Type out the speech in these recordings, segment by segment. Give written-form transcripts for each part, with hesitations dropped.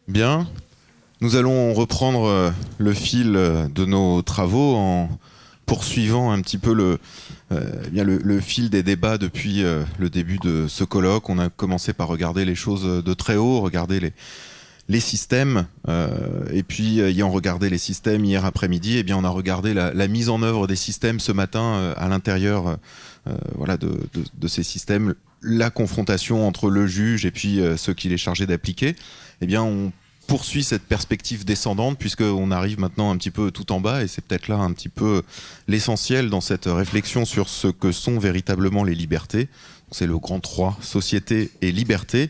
Bien, nous allons reprendre le fil de nos travaux en poursuivant un petit peu le fil des débats depuis le début de ce colloque. On a commencé par regarder les choses de très haut, regarder les systèmes, et puis ayant regardé les systèmes hier après-midi, eh bien, on a regardé la mise en œuvre des systèmes ce matin à l'intérieur de ces systèmes, la confrontation entre le juge et puis ceux qu'il est chargé d'appliquer. Eh bien, on poursuit cette perspective descendante puisqu'on arrive maintenant un petit peu tout en bas, et c'est peut-être là un petit peu l'essentiel dans cette réflexion sur ce que sont véritablement les libertés. C'est le grand 3, société et liberté,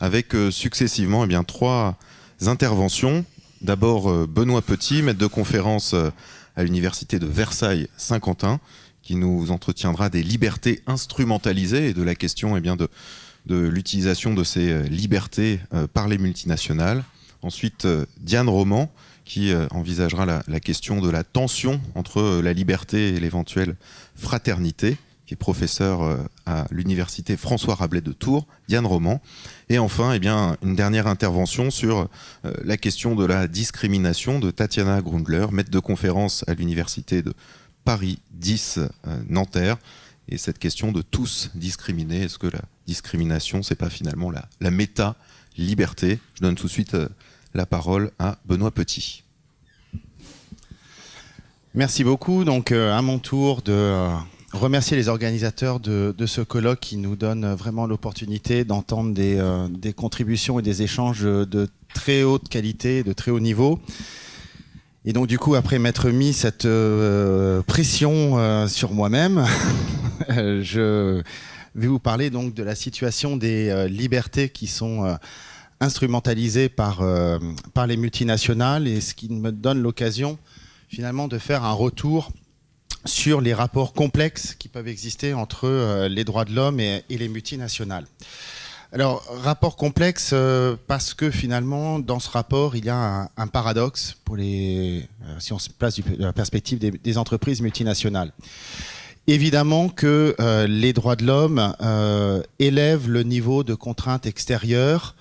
avec successivement eh bien, 3 interventions. D'abord Benoît Petit, maître de conférence à l'université de Versailles-Saint-Quentin, qui nous entretiendra des libertés instrumentalisées et de la question eh bien, de l'utilisation de ces libertés par les multinationales. Ensuite, Diane Roman, qui envisagera la question de la tension entre la liberté et l'éventuelle fraternité, qui est professeur à l'université François Rabelais de Tours, Diane Roman. Et enfin, eh bien, une dernière intervention sur la question de la discrimination de Tatiana Grundler, maître de conférence à l'université de Paris 10 Nanterre. Et cette question de tous discriminés, est-ce que la discrimination, c'est pas finalement la méta-liberté? Je donne tout de suite la parole à Benoît Petit. Merci beaucoup. Donc, à mon tour de remercier les organisateurs de ce colloque qui nous donnent vraiment l'opportunité d'entendre des contributions et des échanges de très haute qualité, de très haut niveau. Et donc, du coup, après m'être mis cette pression sur moi-même, je vais vous parler donc de la situation des libertés qui sont instrumentalisées par les multinationales, et ce qui me donne l'occasion finalement de faire un retour sur les rapports complexes qui peuvent exister entre les droits de l'homme et les multinationales. Alors, rapport complexe parce que finalement, dans ce rapport, il y a un paradoxe pour si on se place de la perspective des entreprises multinationales. Évidemment que les droits de l'homme élèvent le niveau de contrainte extérieure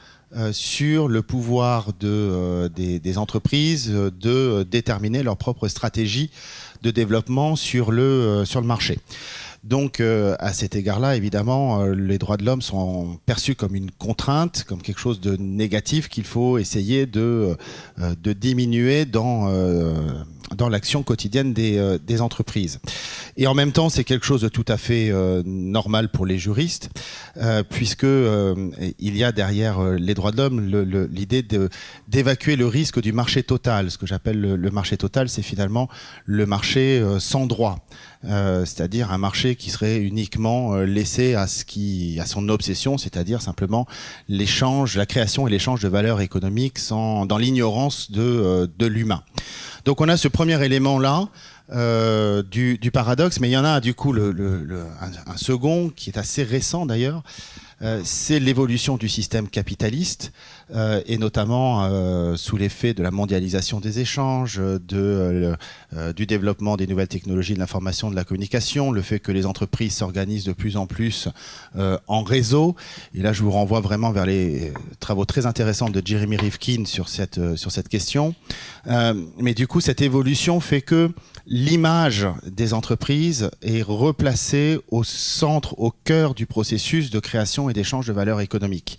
sur le pouvoir des entreprises de déterminer leur propre stratégie de développement sur le marché. Donc, à cet égard-là, évidemment, les droits de l'homme sont perçus comme une contrainte, comme quelque chose de négatif qu'il faut essayer de diminuer dans l'action quotidienne des entreprises. Et en même temps, c'est quelque chose de tout à fait normal pour les juristes, puisque il y a derrière les droits de l'homme l'idée d'évacuer le risque du marché total. Ce que j'appelle le marché total, c'est finalement le marché sans droit. C'est-à-dire un marché qui serait uniquement laissé à son obsession, c'est-à-dire simplement la création et l'échange de valeurs économiques dans l'ignorance de l'humain. Donc on a ce premier élément-là du paradoxe, mais il y en a du coup un second qui est assez récent d'ailleurs. C'est l'évolution du système capitaliste, et notamment sous l'effet de la mondialisation des échanges, du développement des nouvelles technologies de l'information, de la communication, le fait que les entreprises s'organisent de plus en plus en réseau. Et là, je vous renvoie vraiment vers les travaux très intéressants de Jeremy Rifkin sur cette question. Mais du coup, cette évolution fait que l'image des entreprises est replacée au centre, au cœur du processus de création et d'échange de valeurs économiques.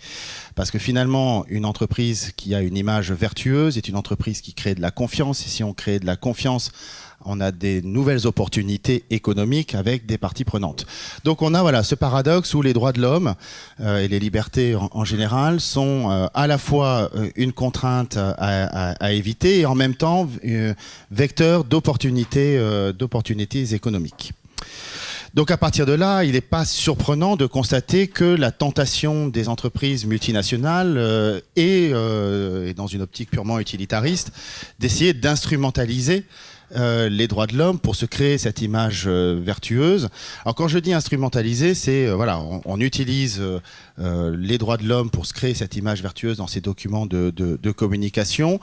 Parce que finalement, une entreprise qui a une image vertueuse est une entreprise qui crée de la confiance. Et si on crée de la confiance, on a des nouvelles opportunités économiques avec des parties prenantes. Donc on a ce paradoxe où les droits de l'homme et les libertés en général sont à la fois une contrainte à éviter et en même temps vecteur d'opportunités économiques. Donc à partir de là, il n'est pas surprenant de constater que la tentation des entreprises multinationales est dans une optique purement utilitariste, d'essayer d'instrumentaliser les droits de l'homme, pour se créer cette image vertueuse. Alors quand je dis instrumentaliser, c'est voilà, on utilise les droits de l'homme pour se créer cette image vertueuse dans ces documents de communication,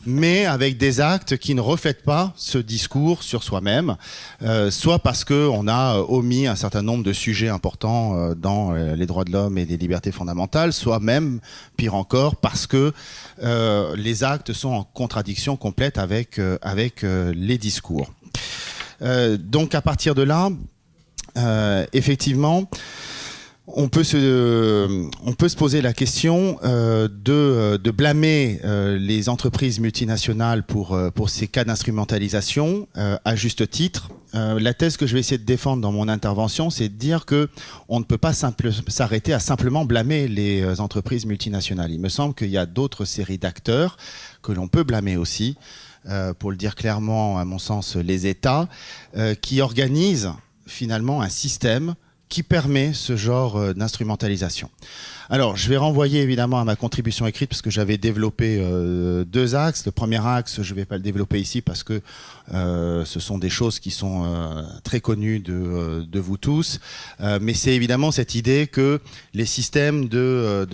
mais avec des actes qui ne reflètent pas ce discours sur soi-même, soit parce qu'on a omis un certain nombre de sujets importants dans les droits de l'homme et les libertés fondamentales, soit même, pire encore, parce que les actes sont en contradiction complète avec les discours. Donc à partir de là, effectivement, on peut se poser la question de blâmer les entreprises multinationales pour ces cas d'instrumentalisation, à juste titre. La thèse que je vais essayer de défendre dans mon intervention, c'est de dire qu'on ne peut pas s'arrêter à simplement blâmer les entreprises multinationales. Il me semble qu'il y a d'autres séries d'acteurs que l'on peut blâmer aussi, pour le dire clairement, à mon sens, les États, qui organisent finalement un système qui permet ce genre d'instrumentalisation. Alors, je vais renvoyer évidemment à ma contribution écrite parce que j'avais développé deux axes. Le premier axe, je ne vais pas le développer ici parce que ce sont des choses qui sont très connues de vous tous. Mais c'est évidemment cette idée que les systèmes de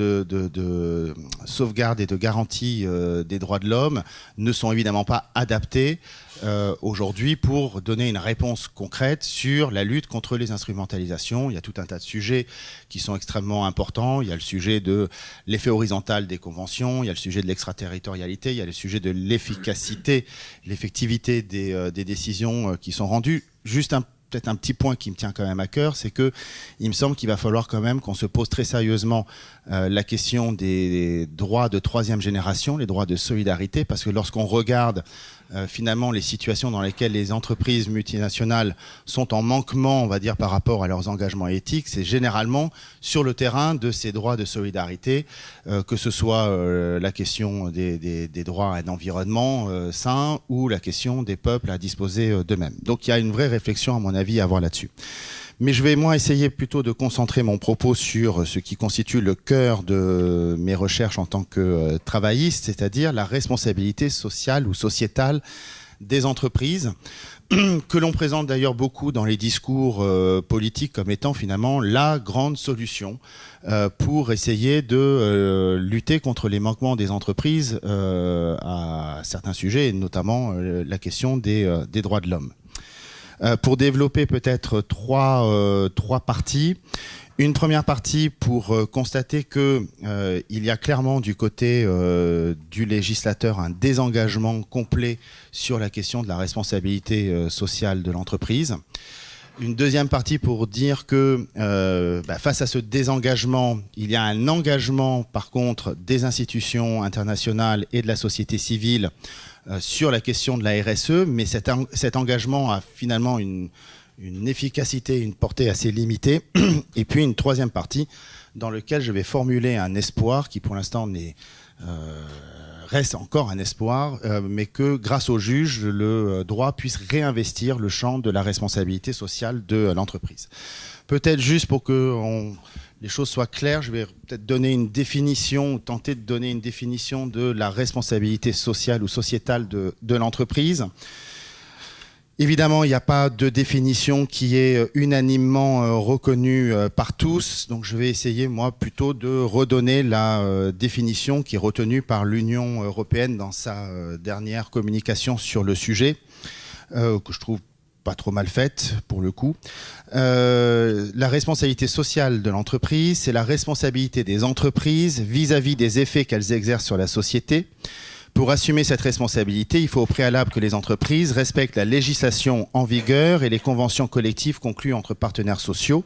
sauvegarde et de garantie des droits de l'homme ne sont évidemment pas adaptés aujourd'hui pour donner une réponse concrète sur la lutte contre les instrumentalisations. Il y a tout un tas de sujets qui sont extrêmement importants. Il y a le sujet de l'effet horizontal des conventions, il y a le sujet de l'extraterritorialité, il y a le sujet de l'efficacité, l'effectivité des décisions qui sont rendues. Juste peut-être un petit point qui me tient quand même à cœur, c'est que il me semble qu'il va falloir quand même qu'on se pose très sérieusement la question des droits de troisième génération, les droits de solidarité, parce que lorsqu'on regarde finalement les situations dans lesquelles les entreprises multinationales sont en manquement, on va dire, par rapport à leurs engagements éthiques, c'est généralement sur le terrain de ces droits de solidarité, que ce soit la question des droits à un environnement sain ou la question des peuples à disposer d'eux-mêmes. Donc il y a une vraie réflexion, à mon avis, à avoir là-dessus. Mais je vais, moi, essayer plutôt de concentrer mon propos sur ce qui constitue le cœur de mes recherches en tant que travailliste, c'est-à-dire la responsabilité sociale ou sociétale des entreprises, que l'on présente d'ailleurs beaucoup dans les discours politiques comme étant finalement la grande solution pour essayer de lutter contre les manquements des entreprises à certains sujets, et notamment la question des droits de l'homme. Pour développer peut-être trois parties. Une première partie pour constater que il y a clairement du côté du législateur un désengagement complet sur la question de la responsabilité sociale de l'entreprise. Une deuxième partie pour dire que face à ce désengagement, il y a un engagement par contre des institutions internationales et de la société civile sur la question de la RSE, mais cet engagement a finalement une efficacité, une portée assez limitée. Et puis une troisième partie dans laquelle je vais formuler un espoir qui pour l'instant reste encore un espoir, mais que grâce au juge, le droit puisse réinvestir le champ de la responsabilité sociale de l'entreprise. Peut-être juste pour que les choses soient claires, je vais peut-être donner une définition, tenter de donner une définition de la responsabilité sociale ou sociétale de l'entreprise. Évidemment, il n'y a pas de définition qui est unanimement reconnue par tous, donc je vais essayer, moi, plutôt de redonner la définition qui est retenue par l'Union européenne dans sa dernière communication sur le sujet, que je trouve pas trop mal faite, pour le coup. La responsabilité sociale de l'entreprise, c'est la responsabilité des entreprises vis-à-vis des effets qu'elles exercent sur la société. Pour assumer cette responsabilité, il faut au préalable que les entreprises respectent la législation en vigueur et les conventions collectives conclues entre partenaires sociaux.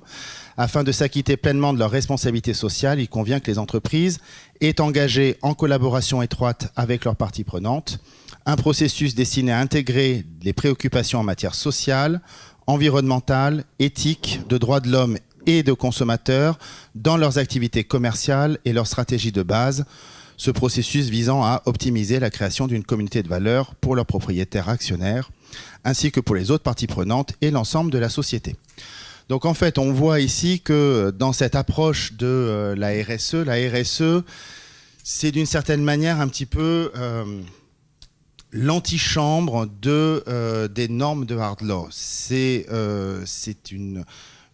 Afin de s'acquitter pleinement de leurs responsabilités sociales, il convient que les entreprises aient engagé, en collaboration étroite avec leurs parties prenantes, un processus destiné à intégrer les préoccupations en matière sociale, environnementale, éthique, de droits de l'homme et de consommateurs dans leurs activités commerciales et leurs stratégies de base, ce processus visant à optimiser la création d'une communauté de valeurs pour leurs propriétaires actionnaires, ainsi que pour les autres parties prenantes et l'ensemble de la société. Donc en fait, on voit ici que dans cette approche de la RSE, c'est d'une certaine manière un petit peu l'antichambre des normes de hard law. C'est une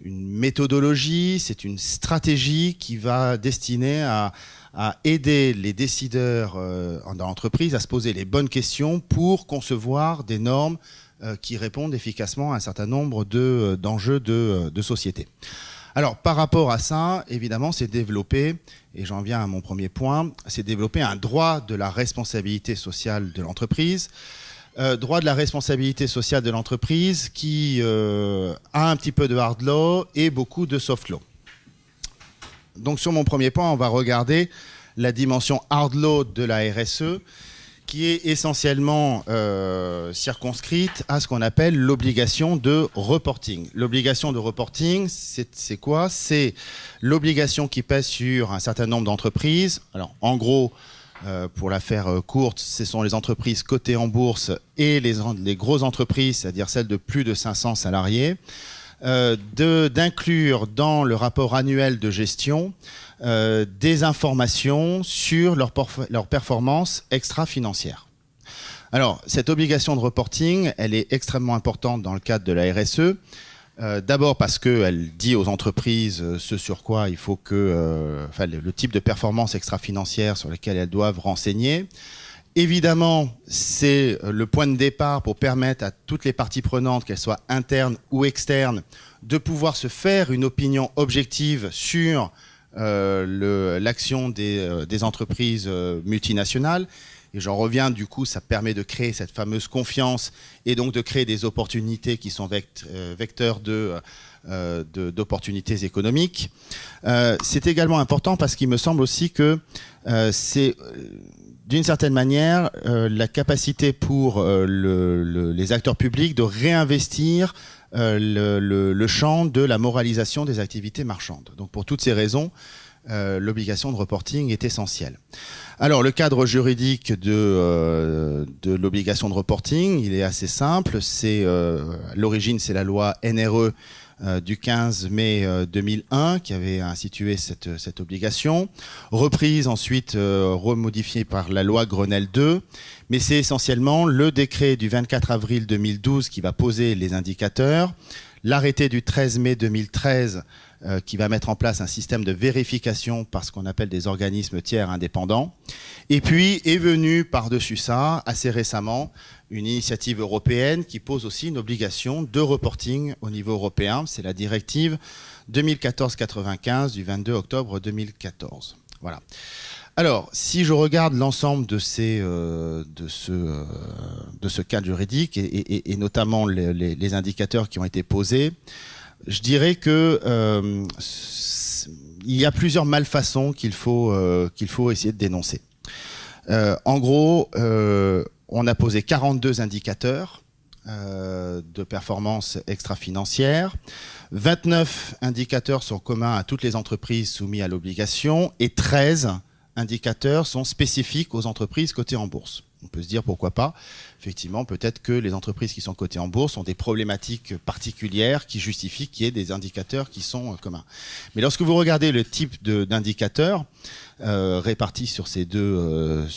méthodologie, c'est une stratégie qui va destiner à aider les décideurs dans l'entreprise à se poser les bonnes questions pour concevoir des normes qui répondent efficacement à un certain nombre d'enjeux de société. Alors, par rapport à ça, évidemment, c'est développé, et j'en viens à mon premier point, c'est développer un droit de la responsabilité sociale de l'entreprise. Droit de la responsabilité sociale de l'entreprise qui a un petit peu de hard law et beaucoup de soft law. Donc, sur mon premier point, on va regarder la dimension hard law de la RSE, qui est essentiellement circonscrite à ce qu'on appelle l'obligation de reporting. L'obligation de reporting, c'est quoi? C'est l'obligation qui pèse sur un certain nombre d'entreprises. Alors, en gros, pour la faire courte, ce sont les entreprises cotées en bourse et les grosses entreprises, c'est-à-dire celles de plus de 500 salariés, d'inclure dans le rapport annuel de gestion des informations sur leur performance extra-financière. Alors, cette obligation de reporting, elle est extrêmement importante dans le cadre de la RSE. D'abord parce qu'elle dit aux entreprises ce sur quoi il faut le type de performance extra-financière sur lesquelles elles doivent renseigner. Évidemment, c'est le point de départ pour permettre à toutes les parties prenantes, qu'elles soient internes ou externes, de pouvoir se faire une opinion objective sur l'action des entreprises multinationales. Et j'en reviens, du coup, ça permet de créer cette fameuse confiance et donc de créer des opportunités qui sont vecteurs d'opportunités économiques. C'est également important parce qu'il me semble aussi que c'est d'une certaine manière la capacité pour les acteurs publics de réinvestir le champ de la moralisation des activités marchandes. Donc pour toutes ces raisons, l'obligation de reporting est essentielle. Alors le cadre juridique de l'obligation de reporting, il est assez simple. L'origine, c'est la loi NRE du 15 mai 2001 qui avait institué cette obligation, reprise ensuite remodifiée par la loi Grenelle 2, mais c'est essentiellement le décret du 24 avril 2012 qui va poser les indicateurs, l'arrêté du 13 mai 2013 qui va mettre en place un système de vérification par ce qu'on appelle des organismes tiers indépendants. Et puis est venue par-dessus ça, assez récemment, une initiative européenne qui pose aussi une obligation de reporting au niveau européen. C'est la directive 2014-95 du 22 octobre 2014. Voilà. Alors, si je regarde l'ensemble de ce cadre juridique et notamment les indicateurs qui ont été posés, je dirais que il y a plusieurs malfaçons qu'il faut essayer de dénoncer. En gros, on a posé 42 indicateurs de performance extra-financière. 29 indicateurs sont communs à toutes les entreprises soumises à l'obligation et 13 indicateurs sont spécifiques aux entreprises cotées en bourse. On peut se dire pourquoi pas. Effectivement, peut-être que les entreprises qui sont cotées en bourse ont des problématiques particulières qui justifient qu'il y ait des indicateurs qui sont communs. Mais lorsque vous regardez le type d'indicateurs répartis sur ces deux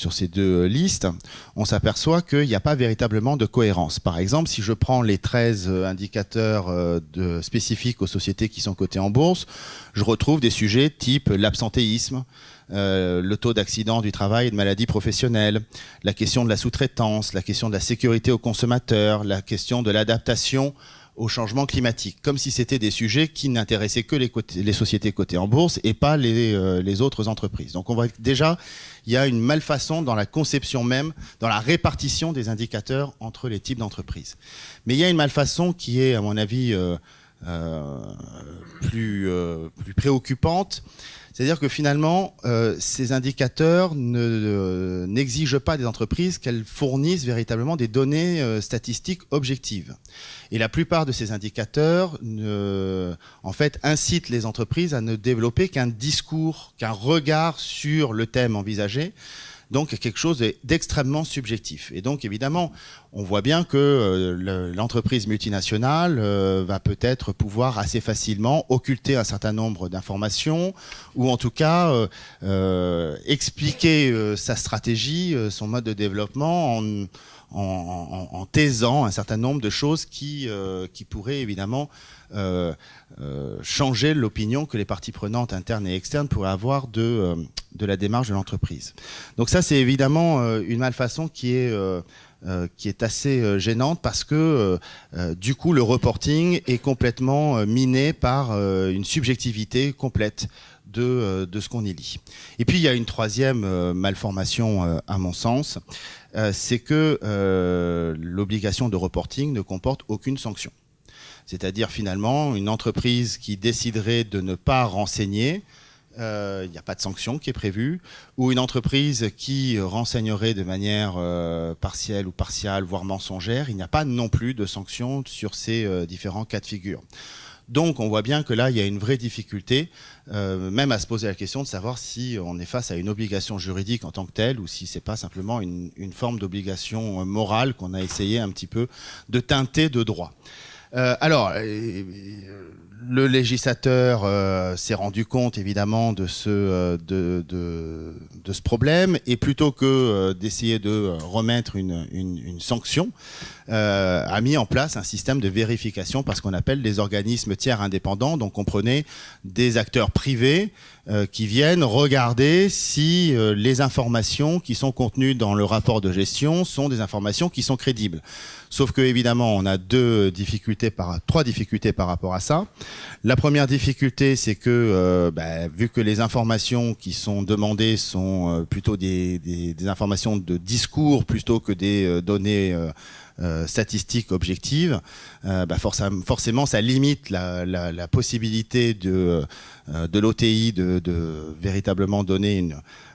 listes, on s'aperçoit qu'il n'y a pas véritablement de cohérence. Par exemple, si je prends les 13 indicateurs spécifiques aux sociétés qui sont cotées en bourse, je retrouve des sujets type l'absentéisme, le taux d'accident du travail et de maladies professionnelles, la question de la sous-traitance, la question de la sécurité aux consommateurs, la question de l'adaptation au changement climatique, comme si c'était des sujets qui n'intéressaient que les sociétés cotées en bourse et pas les autres entreprises. Donc on voit que déjà, il y a une malfaçon dans la conception même, dans la répartition des indicateurs entre les types d'entreprises. Mais il y a une malfaçon qui est, à mon avis, plus préoccupante. C'est-à-dire que finalement, ces indicateurs n'exigent pas des entreprises qu'elles fournissent véritablement des données statistiques objectives. Et la plupart de ces indicateurs, en fait, incitent les entreprises à ne développer qu'un discours, qu'un regard sur le thème envisagé, donc quelque chose d'extrêmement subjectif. Et donc évidemment, on voit bien que l'entreprise multinationale va peut-être pouvoir assez facilement occulter un certain nombre d'informations ou en tout cas expliquer sa stratégie, son mode de développement en taisant un certain nombre de choses qui pourraient évidemment changer l'opinion que les parties prenantes internes et externes pourraient avoir de la démarche de l'entreprise. Donc ça, c'est évidemment une malfaçon qui est assez gênante parce que du coup le reporting est complètement miné par une subjectivité complète de ce qu'on y lit. Et puis il y a une troisième malformation à mon sens, c'est que l'obligation de reporting ne comporte aucune sanction. C'est-à-dire finalement une entreprise qui déciderait de ne pas renseigner, il n'y a pas de sanction qui est prévue, ou une entreprise qui renseignerait de manière partielle ou partiale, voire mensongère, il n'y a pas non plus de sanction sur ces différents cas de figure. Donc on voit bien que là, il y a une vraie difficulté, même à se poser la question de savoir si on est face à une obligation juridique en tant que telle, ou si c'est pas simplement une forme d'obligation morale qu'on a essayé un petit peu de teinter de droit. Alors, le législateur s'est rendu compte évidemment de ce problème, et plutôt que d'essayer de remettre une sanction, a mis en place un système de vérification par ce qu'on appelle des organismes tiers indépendants. Donc on prenait des acteurs privés qui viennent regarder si les informations qui sont contenues dans le rapport de gestion sont des informations qui sont crédibles. Sauf que évidemment, on a trois difficultés par rapport à ça. La première difficulté, c'est que vu que les informations qui sont demandées sont plutôt des informations de discours plutôt que des données statistiques objectives, forcément ça limite la possibilité de l'OTI de véritablement donner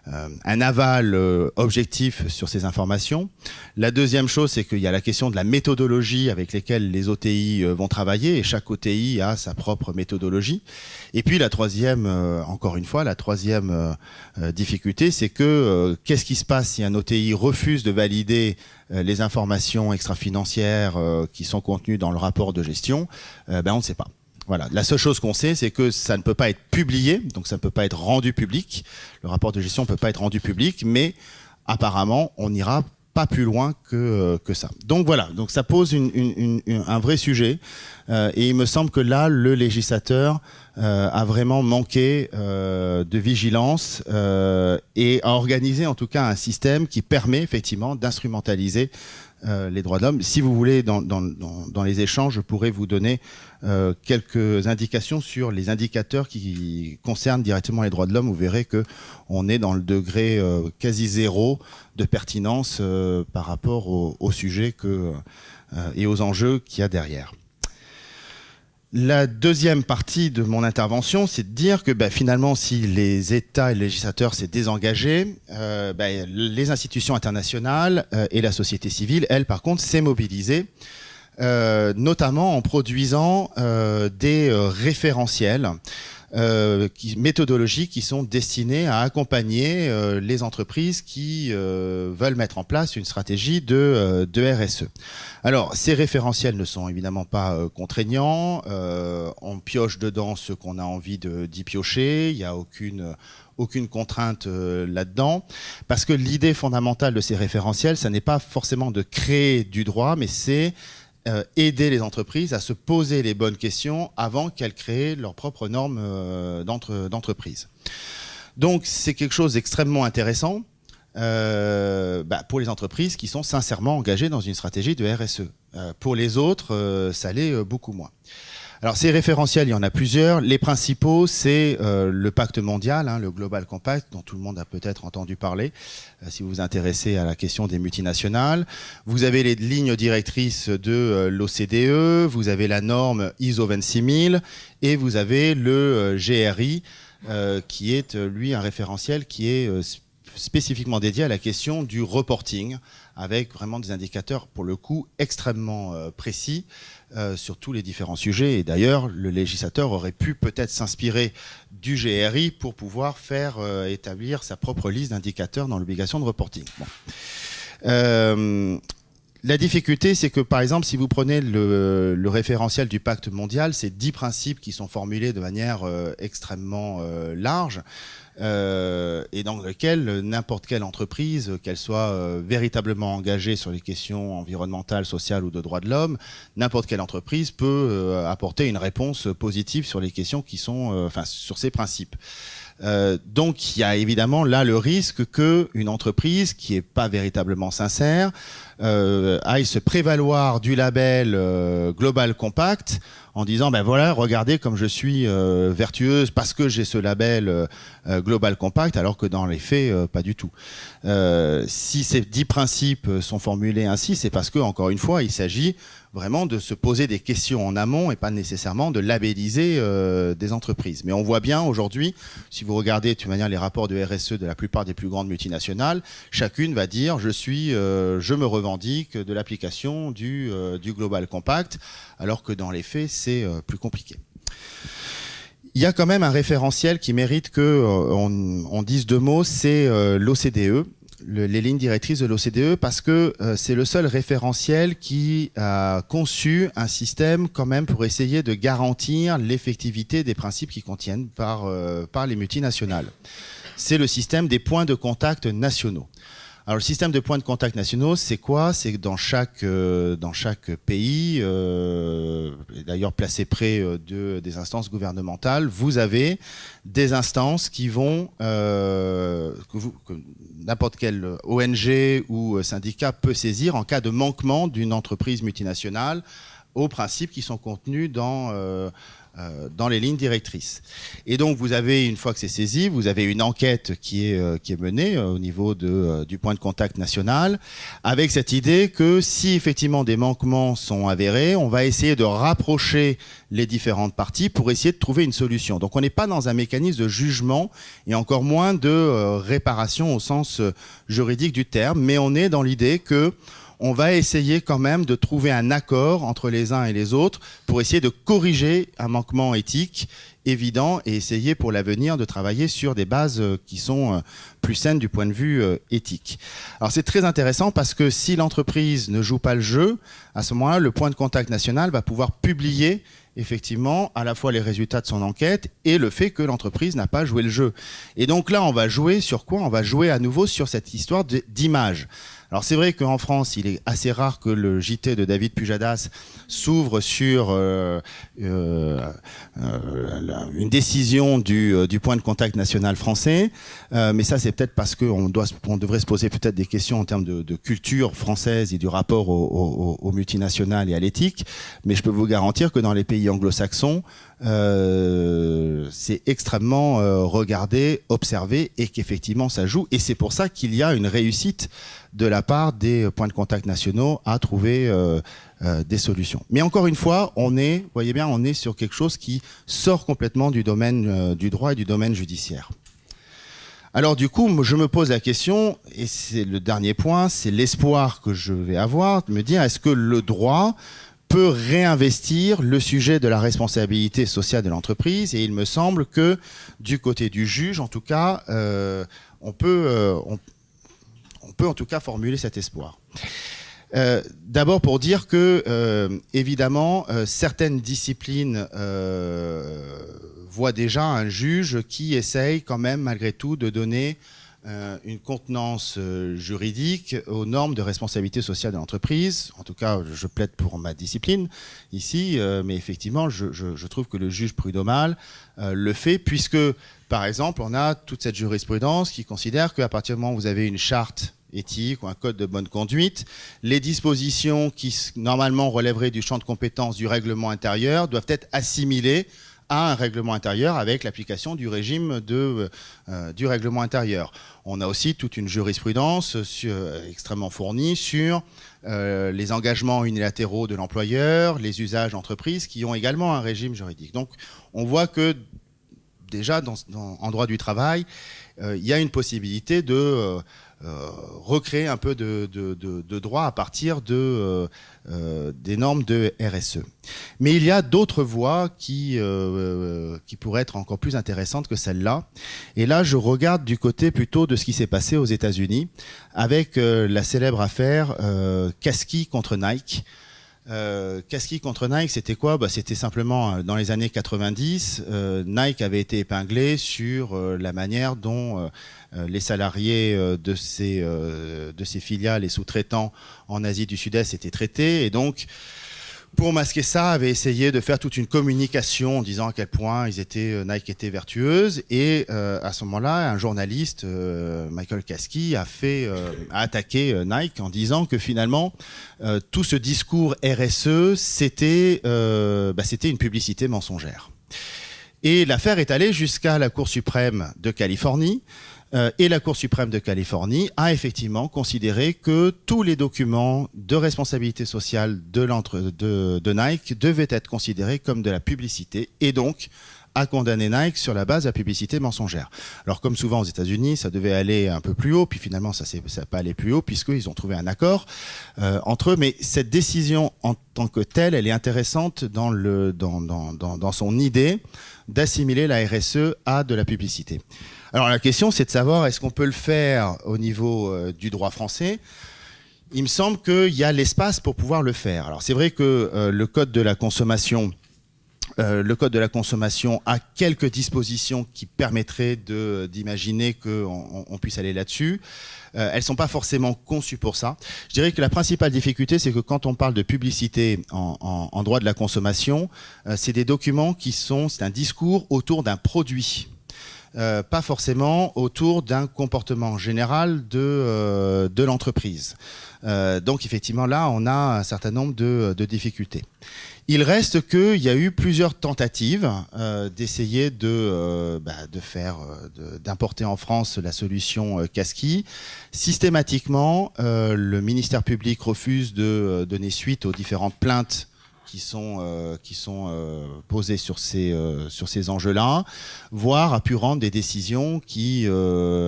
un aval objectif sur ces informations. La deuxième chose, c'est qu'il y a la question de la méthodologie avec lesquelles les OTI vont travailler, et chaque OTI a sa propre méthodologie. Et puis la troisième, difficulté, c'est que qu'est-ce qui se passe si un OTI refuse de valider les informations extra-financières qui sont contenues dans le rapport de gestion? On ne sait pas. Voilà. La seule chose qu'on sait, c'est que ça ne peut pas être publié, donc ça ne peut pas être rendu public. Le rapport de gestion ne peut pas être rendu public, mais apparemment, on n'ira pas plus loin que ça. Donc voilà, donc ça pose un vrai sujet, et il me semble que là, le législateur a vraiment manqué de vigilance et a organisé en tout cas un système qui permet effectivement d'instrumentaliser les droits de l'homme. Si vous voulez, dans les échanges, je pourrais vous donner quelques indications sur les indicateurs qui concernent directement les droits de l'homme. Vous verrez que on est dans le degré quasi zéro de pertinence par rapport au sujet et aux enjeux qu'il y a derrière. La deuxième partie de mon intervention, c'est de dire que finalement, si les États et le législateur s'est désengagé, les institutions internationales et la société civile, elles, par contre, s'est mobilisée, notamment en produisant des référentiels méthodologiques qui sont destinés à accompagner les entreprises qui veulent mettre en place une stratégie de RSE. Alors, ces référentiels ne sont évidemment pas contraignants. On pioche dedans ce qu'on a envie d'y piocher. Il n'y a aucune contrainte là-dedans. Parce que l'idée fondamentale de ces référentiels, ça n'est pas forcément de créer du droit, mais c'est aider les entreprises à se poser les bonnes questions avant qu'elles créent leurs propres normes d'entreprise. Donc, c'est quelque chose d'extrêmement intéressant pour les entreprises qui sont sincèrement engagées dans une stratégie de RSE. Pour les autres, ça l'est beaucoup moins. Alors, ces référentiels, il y en a plusieurs. Les principaux, c'est le pacte mondial, le Global Compact, dont tout le monde a peut-être entendu parler, si vous vous intéressez à la question des multinationales. Vous avez les lignes directrices de l'OCDE, vous avez la norme ISO 26000, et vous avez le GRI, qui est, lui, un référentiel qui est spécifiquement dédié à la question du reporting, avec vraiment des indicateurs, pour le coup, extrêmement précis sur tous les différents sujets. Et d'ailleurs, le législateur aurait pu peut-être s'inspirer du GRI pour pouvoir faire établir sa propre liste d'indicateurs dans l'obligation de reporting. Bon. La difficulté, c'est que par exemple, si vous prenez le référentiel du pacte mondial, c'est 10 principes qui sont formulés de manière extrêmement large. Et dans lequel n'importe quelle entreprise, qu'elle soit véritablement engagée sur les questions environnementales, sociales ou de droits de l'homme, n'importe quelle entreprise peut apporter une réponse positive sur les questions qui sont, sur ces principes. Donc il y a évidemment là le risque qu'une entreprise qui n'est pas véritablement sincère aille se prévaloir du label Global Compact en disant ben voilà, regardez comme je suis vertueuse parce que j'ai ce label Global Compact, alors que dans les faits pas du tout. Si ces 10 principes sont formulés ainsi, c'est parce que, encore une fois, il s'agit vraiment de se poser des questions en amont et pas nécessairement de labelliser des entreprises. Mais on voit bien aujourd'hui, si vous regardez de toute manière les rapports de RSE de la plupart des plus grandes multinationales, chacune va dire je me revendique de l'application du Global Compact, alors que dans les faits, c'est plus compliqué. Il y a quand même un référentiel qui mérite qu'on dise 2 mots, c'est l'OCDE. Les lignes directrices de l'OCDE, parce que c'est le seul référentiel qui a conçu un système quand même pour essayer de garantir l'effectivité des principes qui contiennent par les multinationales. C'est le système des points de contact nationaux. Alors le système de points de contact nationaux, c'est quoi? C'est que dans chaque pays, d'ailleurs placé près des instances gouvernementales, vous avez des instances qui vont, que n'importe quelle ONG ou syndicat peut saisir en cas de manquement d'une entreprise multinationale aux principes qui sont contenus dans les lignes directrices. Et donc vous avez, une fois que c'est saisi, vous avez une enquête qui est menée au niveau du point de contact national, avec cette idée que si effectivement des manquements sont avérés, on va essayer de rapprocher les différentes parties pour essayer de trouver une solution. Donc on n'est pas dans un mécanisme de jugement et encore moins de réparation au sens juridique du terme, mais on est dans l'idée que on va essayer quand même de trouver un accord entre les uns et les autres pour essayer de corriger un manquement éthique évident et essayer pour l'avenir de travailler sur des bases qui sont plus saines du point de vue éthique. Alors c'est très intéressant parce que si l'entreprise ne joue pas le jeu, à ce moment-là, le point de contact national va pouvoir publier effectivement à la fois les résultats de son enquête et le fait que l'entreprise n'a pas joué le jeu. Et donc là, on va jouer sur quoi? On va jouer à nouveau sur cette histoire d'image. Alors c'est vrai qu'en France, il est assez rare que le JT de David Pujadas s'ouvre sur une décision du point de contact national français, mais ça c'est peut-être parce qu'on devrait se poser peut-être des questions en termes de culture française et du rapport aux multinationales et à l'éthique, mais je peux vous garantir que dans les pays anglo-saxons, c'est extrêmement regardé, observé et qu'effectivement ça joue, et c'est pour ça qu'il y a une réussite de la part des points de contact nationaux à trouver des solutions. Mais encore une fois, on est sur quelque chose qui sort complètement du domaine du droit et du domaine judiciaire. Alors du coup, je me pose la question, et c'est le dernier point, c'est l'espoir que je vais avoir, de me dire, est-ce que le droit peut réinvestir le sujet de la responsabilité sociale de l'entreprise? Et il me semble que du côté du juge, en tout cas, on peut en tout cas formuler cet espoir. D'abord pour dire que, évidemment, certaines disciplines voient déjà un juge qui essaye quand même, malgré tout, de donner une contenance juridique aux normes de responsabilité sociale de l'entreprise. En tout cas, je plaide pour ma discipline ici, mais effectivement, je trouve que le juge prud'homal le fait, puisque, par exemple, on a toute cette jurisprudence qui considère qu'à partir du moment où vous avez une charte éthique ou un code de bonne conduite, les dispositions qui normalement relèveraient du champ de compétence du règlement intérieur doivent être assimilées à un règlement intérieur avec l'application du régime du règlement intérieur. On a aussi toute une jurisprudence extrêmement fournie sur les engagements unilatéraux de l'employeur, les usages d'entreprise qui ont également un régime juridique. Donc on voit que déjà en droit du travail, il y a une possibilité de recréer un peu de droit à partir des normes de RSE. Mais il y a d'autres voies qui pourraient être encore plus intéressantes que celle-là. Et là, je regarde du côté plutôt de ce qui s'est passé aux États-Unis avec la célèbre affaire Kasky contre Nike. Kasky contre Nike, c'était quoi? C'était simplement dans les années 90, Nike avait été épinglé sur la manière dont les salariés de ses filiales et sous-traitants en Asie du Sud-Est étaient traités. Et donc, pour masquer ça, avait essayé de faire toute une communication en disant à quel point Nike était vertueuse. Et à ce moment-là, un journaliste, Michael Kasky, a attaqué Nike en disant que finalement, tout ce discours RSE, c'était une publicité mensongère. Et l'affaire est allée jusqu'à la Cour suprême de Californie. Et la Cour suprême de Californie a effectivement considéré que tous les documents de responsabilité sociale de Nike devaient être considérés comme de la publicité et donc a condamné Nike sur la base de la publicité mensongère. Alors comme souvent aux États-Unis, ça devait aller un peu plus haut, puis finalement ça n'a pas allé plus haut puisqu'ils ont trouvé un accord entre eux. Mais cette décision en tant que telle, elle est intéressante dans son idée d'assimiler la RSE à de la publicité. Alors la question, c'est de savoir est-ce qu'on peut le faire au niveau du droit français. Il me semble qu'il y a l'espace pour pouvoir le faire. Alors c'est vrai que le Code de la consommation a quelques dispositions qui permettraient d'imaginer qu'on puisse aller là-dessus. Elles ne sont pas forcément conçues pour ça. Je dirais que la principale difficulté, c'est que quand on parle de publicité en droit de la consommation, c'est des documents c'est un discours autour d'un produit. Pas forcément autour d'un comportement général de l'entreprise. Donc effectivement là, on a un certain nombre de difficultés. Il reste qu'il y a eu plusieurs tentatives d'essayer d'importer en France la solution Kasky. Systématiquement, le ministère public refuse de donner suite aux différentes plaintes qui sont posées sur ces enjeux-là, voire a pu rendre des décisions qui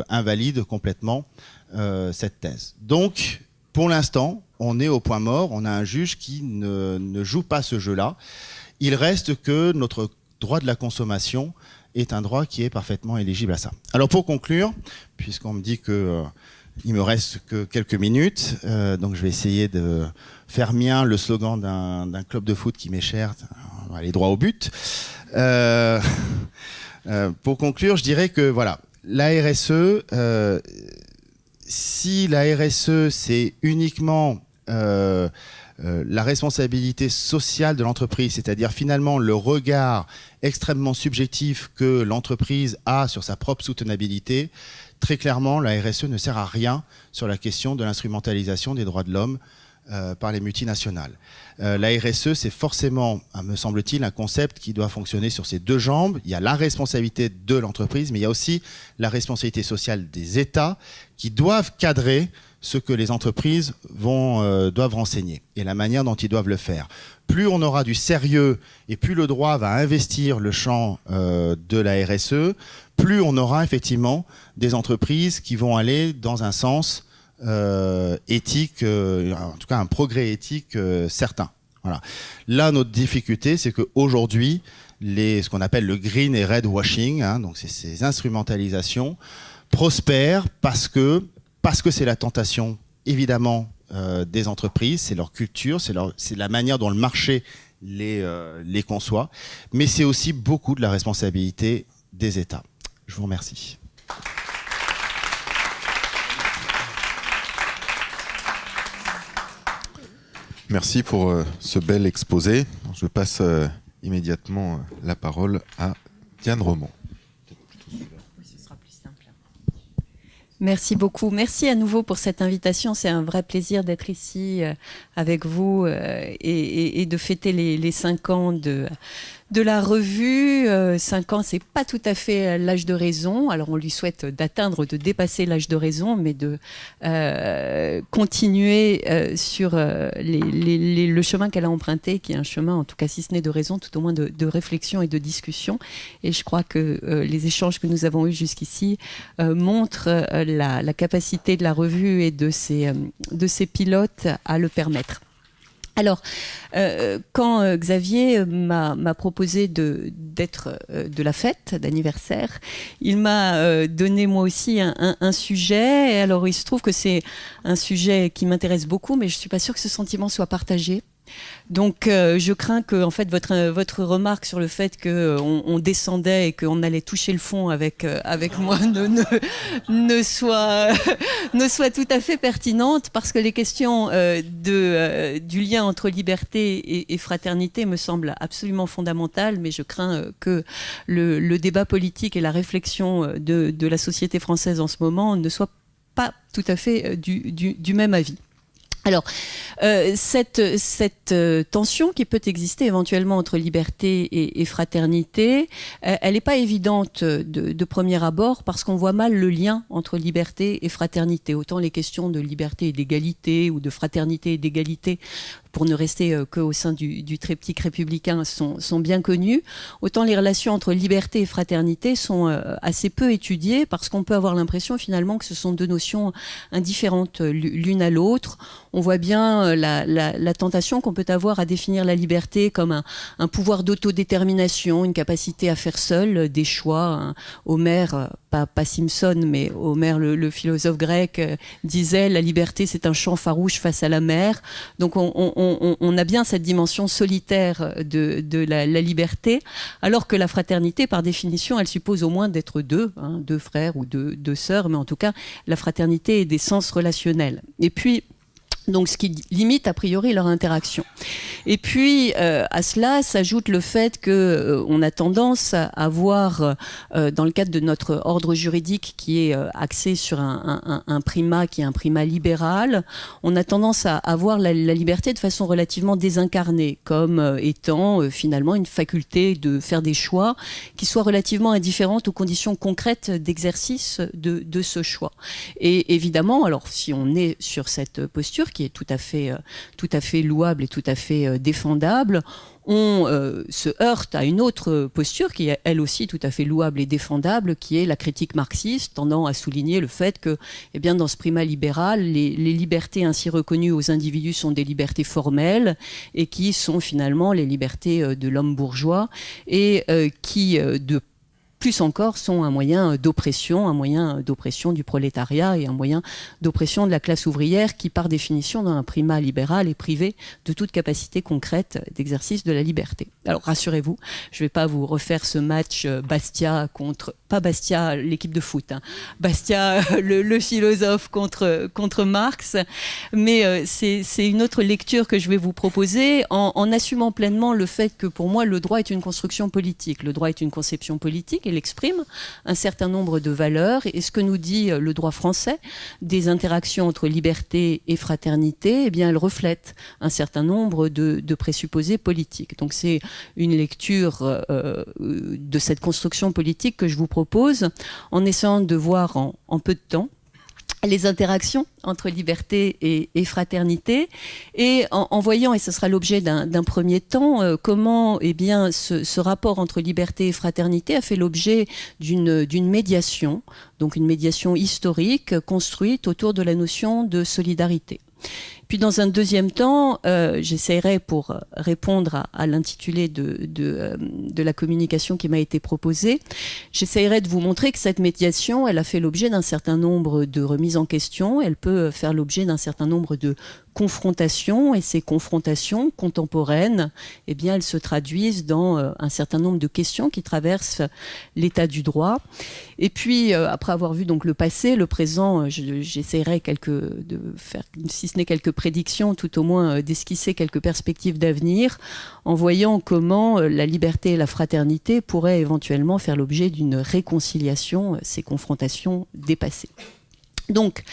invalident complètement cette thèse. Donc, pour l'instant, on est au point mort, on a un juge qui ne joue pas ce jeu-là. Il reste que notre droit de la consommation est un droit qui est parfaitement éligible à ça. Alors pour conclure, puisqu'on me dit que il me reste que quelques minutes, donc je vais essayer de faire mien le slogan d'un club de foot qui m'est cher, on va aller droit au but. Pour conclure, je dirais que voilà, la RSE, si la RSE c'est uniquement la responsabilité sociale de l'entreprise, c'est-à-dire finalement le regard extrêmement subjectif que l'entreprise a sur sa propre soutenabilité, très clairement, la RSE ne sert à rien sur la question de l'instrumentalisation des droits de l'homme par les multinationales. La RSE, c'est forcément, me semble-t-il, un concept qui doit fonctionner sur ses deux jambes. Il y a la responsabilité de l'entreprise, mais il y a aussi la responsabilité sociale des États qui doivent cadrer ce que les entreprises doivent renseigner et la manière dont ils doivent le faire. Plus on aura du sérieux et plus le droit va investir le champ de la RSE, plus on aura effectivement des entreprises qui vont aller dans un sens éthique, en tout cas un progrès éthique certain. Voilà. Là, notre difficulté, c'est qu'aujourd'hui, ce qu'on appelle le green et red washing, donc ces instrumentalisations, prospèrent parce que c'est la tentation, évidemment, des entreprises, c'est leur culture, c'est la manière dont le marché les conçoit, mais c'est aussi beaucoup de la responsabilité des États. Je vous remercie. Merci pour ce bel exposé. Je passe immédiatement la parole à Diane Romand. Merci beaucoup. Merci à nouveau pour cette invitation. C'est un vrai plaisir d'être ici avec vous et de fêter les 5 ans de de la revue. 5 ans, c'est pas tout à fait l'âge de raison. Alors on lui souhaite d'atteindre, de dépasser l'âge de raison, mais de continuer sur le chemin qu'elle a emprunté, qui est un chemin, en tout cas si ce n'est de raison, tout au moins de réflexion et de discussion. Et je crois que les échanges que nous avons eus jusqu'ici montrent la capacité de la revue et de ses pilotes à le permettre. Alors, quand Xavier m'a proposé d'être de la fête d'anniversaire, il m'a donné moi aussi un sujet. Et alors, il se trouve que c'est un sujet qui m'intéresse beaucoup, mais je ne suis pas sûre que ce sentiment soit partagé. Donc, je crains que, en fait, votre remarque sur le fait qu'on descendait et qu'on allait toucher le fond avec moi ne soit tout à fait pertinente, parce que les questions du lien entre liberté et fraternité me semblent absolument fondamentales, mais je crains que le débat politique et la réflexion de la société française en ce moment ne soient pas tout à fait du même avis. Alors, cette tension qui peut exister éventuellement entre liberté et fraternité, elle n'est pas évidente de premier abord, parce qu'on voit mal le lien entre liberté et fraternité. Autant les questions de liberté et d'égalité, ou de fraternité et d'égalité, pour ne rester qu'au sein du triptyque républicain, sont bien connues, autant les relations entre liberté et fraternité sont assez peu étudiées, parce qu'on peut avoir l'impression finalement que ce sont deux notions indifférentes l'une à l'autre. On voit bien la tentation qu'on peut avoir à définir la liberté comme un pouvoir d'autodétermination, une capacité à faire seul des choix. Homère, pas Simpson, mais Homère, le philosophe grec, disait « La liberté, c'est un champ farouche face à la mer ». Donc on a bien cette dimension solitaire de la liberté, alors que la fraternité, par définition, elle suppose au moins d'être deux, deux frères ou deux sœurs, mais en tout cas, la fraternité est d'essence relationnelle. Et puis, donc, ce qui limite a priori leur interaction. Et puis, à cela s'ajoute le fait qu'on a tendance à voir, dans le cadre de notre ordre juridique qui est axé sur un primat qui est un primat libéral, on a tendance à voir la liberté de façon relativement désincarnée, comme étant finalement une faculté de faire des choix qui soient relativement indifférentes aux conditions concrètes d'exercice de ce choix. Et évidemment, alors si on est sur cette posture, qui est tout à fait louable et tout à fait défendable, on se heurte à une autre posture qui est elle aussi tout à fait louable et défendable, qui est la critique marxiste, tendant à souligner le fait que, eh bien, dans ce primat libéral, les libertés ainsi reconnues aux individus sont des libertés formelles, et qui sont finalement les libertés de l'homme bourgeois, et qui, de plus encore, sont un moyen d'oppression du prolétariat et un moyen d'oppression de la classe ouvrière qui, par définition, dans un primat libéral, est privée de toute capacité concrète d'exercice de la liberté. Alors, rassurez-vous, je ne vais pas vous refaire ce match Bastia contre... Pas Bastia, l'équipe de foot, Bastia, le philosophe contre Marx, mais c'est une autre lecture que je vais vous proposer en assumant pleinement le fait que, pour moi, le droit est une construction politique. Le droit est une conception politique, il exprime un certain nombre de valeurs, et ce que nous dit le droit français des interactions entre liberté et fraternité, eh bien, elle reflète un certain nombre de présupposés politiques. Donc c'est une lecture de cette construction politique que je vous propose, en essayant de voir en peu de temps les interactions entre liberté et fraternité, et en voyant, et ce sera l'objet d'un premier temps, comment eh bien, ce rapport entre liberté et fraternité a fait l'objet d'une médiation, donc une médiation historique construite autour de la notion de solidarité. Puis dans un deuxième temps, j'essaierai, pour répondre à l'intitulé de la communication qui m'a été proposée, j'essaierai de vous montrer que cette médiation, elle a fait l'objet d'un certain nombre de remises en question, elle peut faire l'objet d'un certain nombre de confrontations, et ces confrontations contemporaines, eh bien, elles se traduisent dans un certain nombre de questions qui traversent l'état du droit. Et puis, après avoir vu donc le passé, le présent, j'essaierai de faire, si ce n'est quelques prédictions, tout au moins d'esquisser quelques perspectives d'avenir, en voyant comment la liberté et la fraternité pourraient éventuellement faire l'objet d'une réconciliation, ces confrontations dépassées. Donc,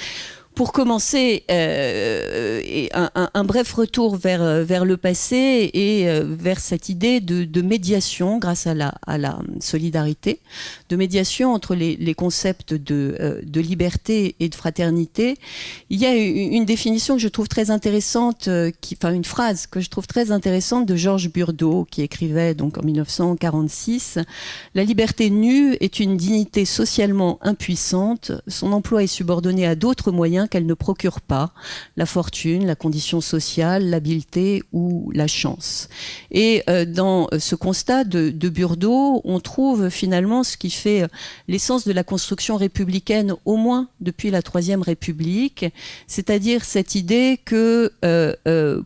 Pour commencer, un bref retour vers le passé et vers cette idée de médiation grâce à la solidarité, de médiation entre les concepts de liberté et de fraternité. Il y a une définition que je trouve très intéressante, une phrase que je trouve très intéressante de Georges Burdeau, qui écrivait donc en 1946 « La liberté nue est une dignité socialement impuissante. Son emploi est subordonné à d'autres moyens qu'elle ne procure pas, la fortune, la condition sociale, l'habileté ou la chance. » Et dans ce constat de Burdeau, on trouve finalement ce qui fait l'essence de la construction républicaine, au moins depuis la Troisième République, c'est-à-dire cette idée que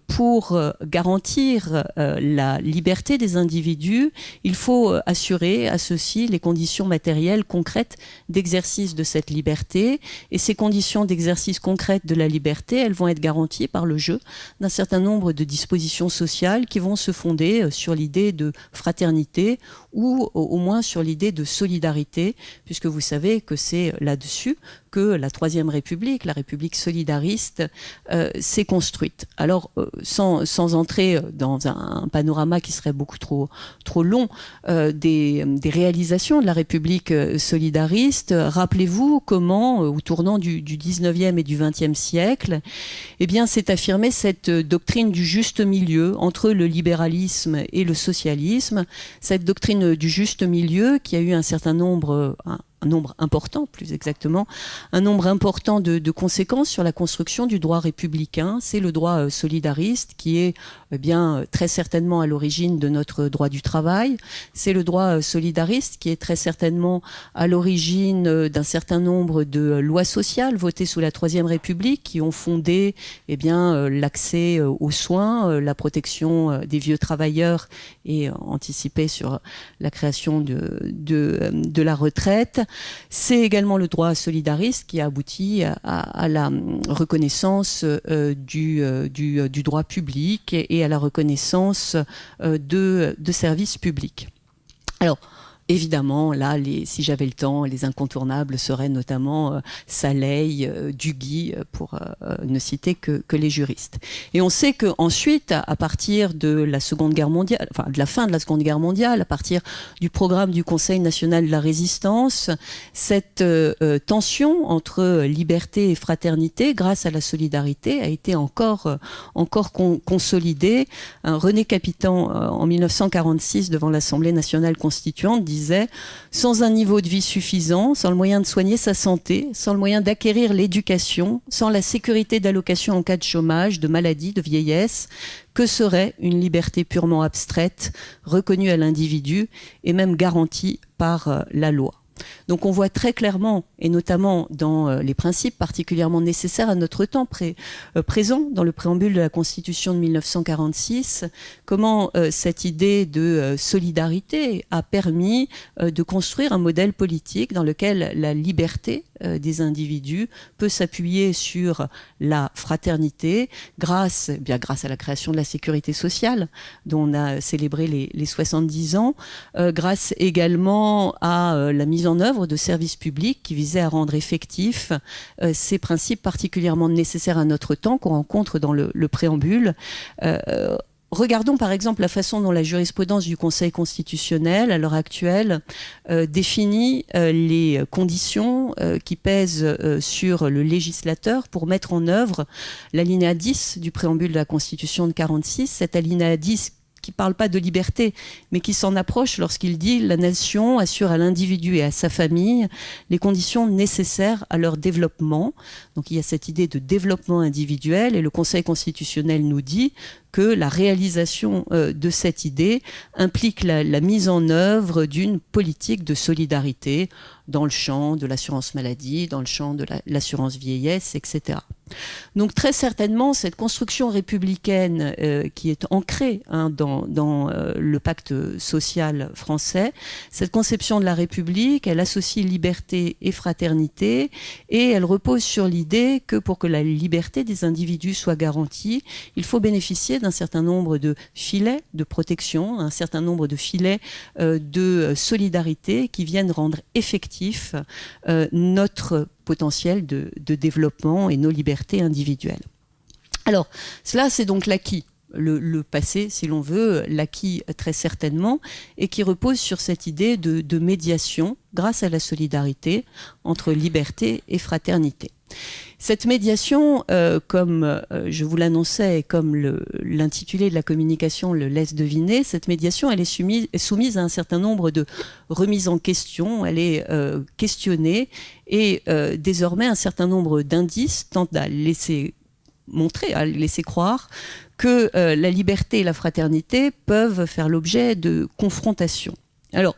pour garantir la liberté des individus, il faut assurer à ceux-ci les conditions matérielles concrètes d'exercice de cette liberté. Et ces conditions d'exercice concrètes de la liberté, elles vont être garanties par le jeu d'un certain nombre de dispositions sociales qui vont se fonder sur l'idée de fraternité ou au moins sur l'idée de solidarité, puisque vous savez que c'est là-dessus que la Troisième République, la République solidariste, s'est construite. Alors, sans entrer dans un panorama qui serait beaucoup trop long des réalisations de la République solidariste, rappelez-vous comment, au tournant du 19e et du 20e siècle, eh bien, s'est affirmée cette doctrine du juste milieu entre le libéralisme et le socialisme, cette doctrine du juste milieu qui a eu un certain nombre... un nombre important, plus exactement, un nombre important de conséquences sur la construction du droit républicain. C'est le droit solidariste qui est bien très certainement à l'origine de notre droit du travail. C'est le droit solidariste qui est très certainement à l'origine d'un certain nombre de lois sociales votées sous la Troisième République qui ont fondé l'accès aux soins, la protection des vieux travailleurs et anticipé sur la création de la retraite. C'est également le droit solidariste qui a abouti à la reconnaissance du droit public et à la reconnaissance de services publics. Alors, évidemment, là, si j'avais le temps, les incontournables seraient notamment Saleil, Duguy, pour ne citer que les juristes. Et on sait qu'ensuite, à partir de la Seconde Guerre mondiale, enfin de la fin de la Seconde Guerre mondiale, à partir du programme du Conseil national de la résistance, cette tension entre liberté et fraternité, grâce à la solidarité, a été encore consolidée. René Capitan, en 1946, devant l'Assemblée nationale constituante, disait « Sans un niveau de vie suffisant, sans le moyen de soigner sa santé, sans le moyen d'acquérir l'éducation, sans la sécurité d'allocation en cas de chômage, de maladie, de vieillesse, que serait une liberté purement abstraite, reconnue à l'individu et même garantie par la loi ?» Donc on voit très clairement, et notamment dans les principes particulièrement nécessaires à notre temps présent, dans le préambule de la Constitution de 1946, comment cette idée de solidarité a permis de construire un modèle politique dans lequel la liberté des individus peut s'appuyer sur la fraternité grâce à la création de la sécurité sociale dont on a célébré les 70 ans, grâce également à la mise en œuvre de services publics qui visaient à rendre effectifs ces principes particulièrement nécessaires à notre temps qu'on rencontre dans le préambule. Regardons par exemple la façon dont la jurisprudence du Conseil constitutionnel, à l'heure actuelle, définit les conditions qui pèsent sur le législateur pour mettre en œuvre l'alinéa 10 du préambule de la Constitution de 1946, cet alinéa 10 qui ne parle pas de liberté, mais qui s'en approche lorsqu'il dit « La nation assure à l'individu et à sa famille les conditions nécessaires à leur développement ». Donc il y a cette idée de développement individuel et le Conseil constitutionnel nous dit que la réalisation de cette idée implique la mise en œuvre d'une politique de solidarité dans le champ de l'assurance maladie, dans le champ de l'assurance vieillesse, etc. Donc très certainement, cette construction républicaine qui est ancrée dans le pacte social français, cette conception de la République, elle associe liberté et fraternité et elle repose sur l'idée que pour que la liberté des individus soit garantie, il faut bénéficier d'un d'un certain nombre de filets de protection, un certain nombre de filets de solidarité qui viennent rendre effectif notre potentiel de développement et nos libertés individuelles. Alors, cela, c'est donc l'acquis. Le passé, si l'on veut, l'acquis très certainement, et qui repose sur cette idée de médiation grâce à la solidarité entre liberté et fraternité. Cette médiation, comme je vous l'annonçais et comme l'intitulé de la communication le laisse deviner, cette médiation, elle est soumise à un certain nombre de remises en question, elle est questionnée, et désormais un certain nombre d'indices tentent à laisser croire que la liberté et la fraternité peuvent faire l'objet de confrontations. Alors,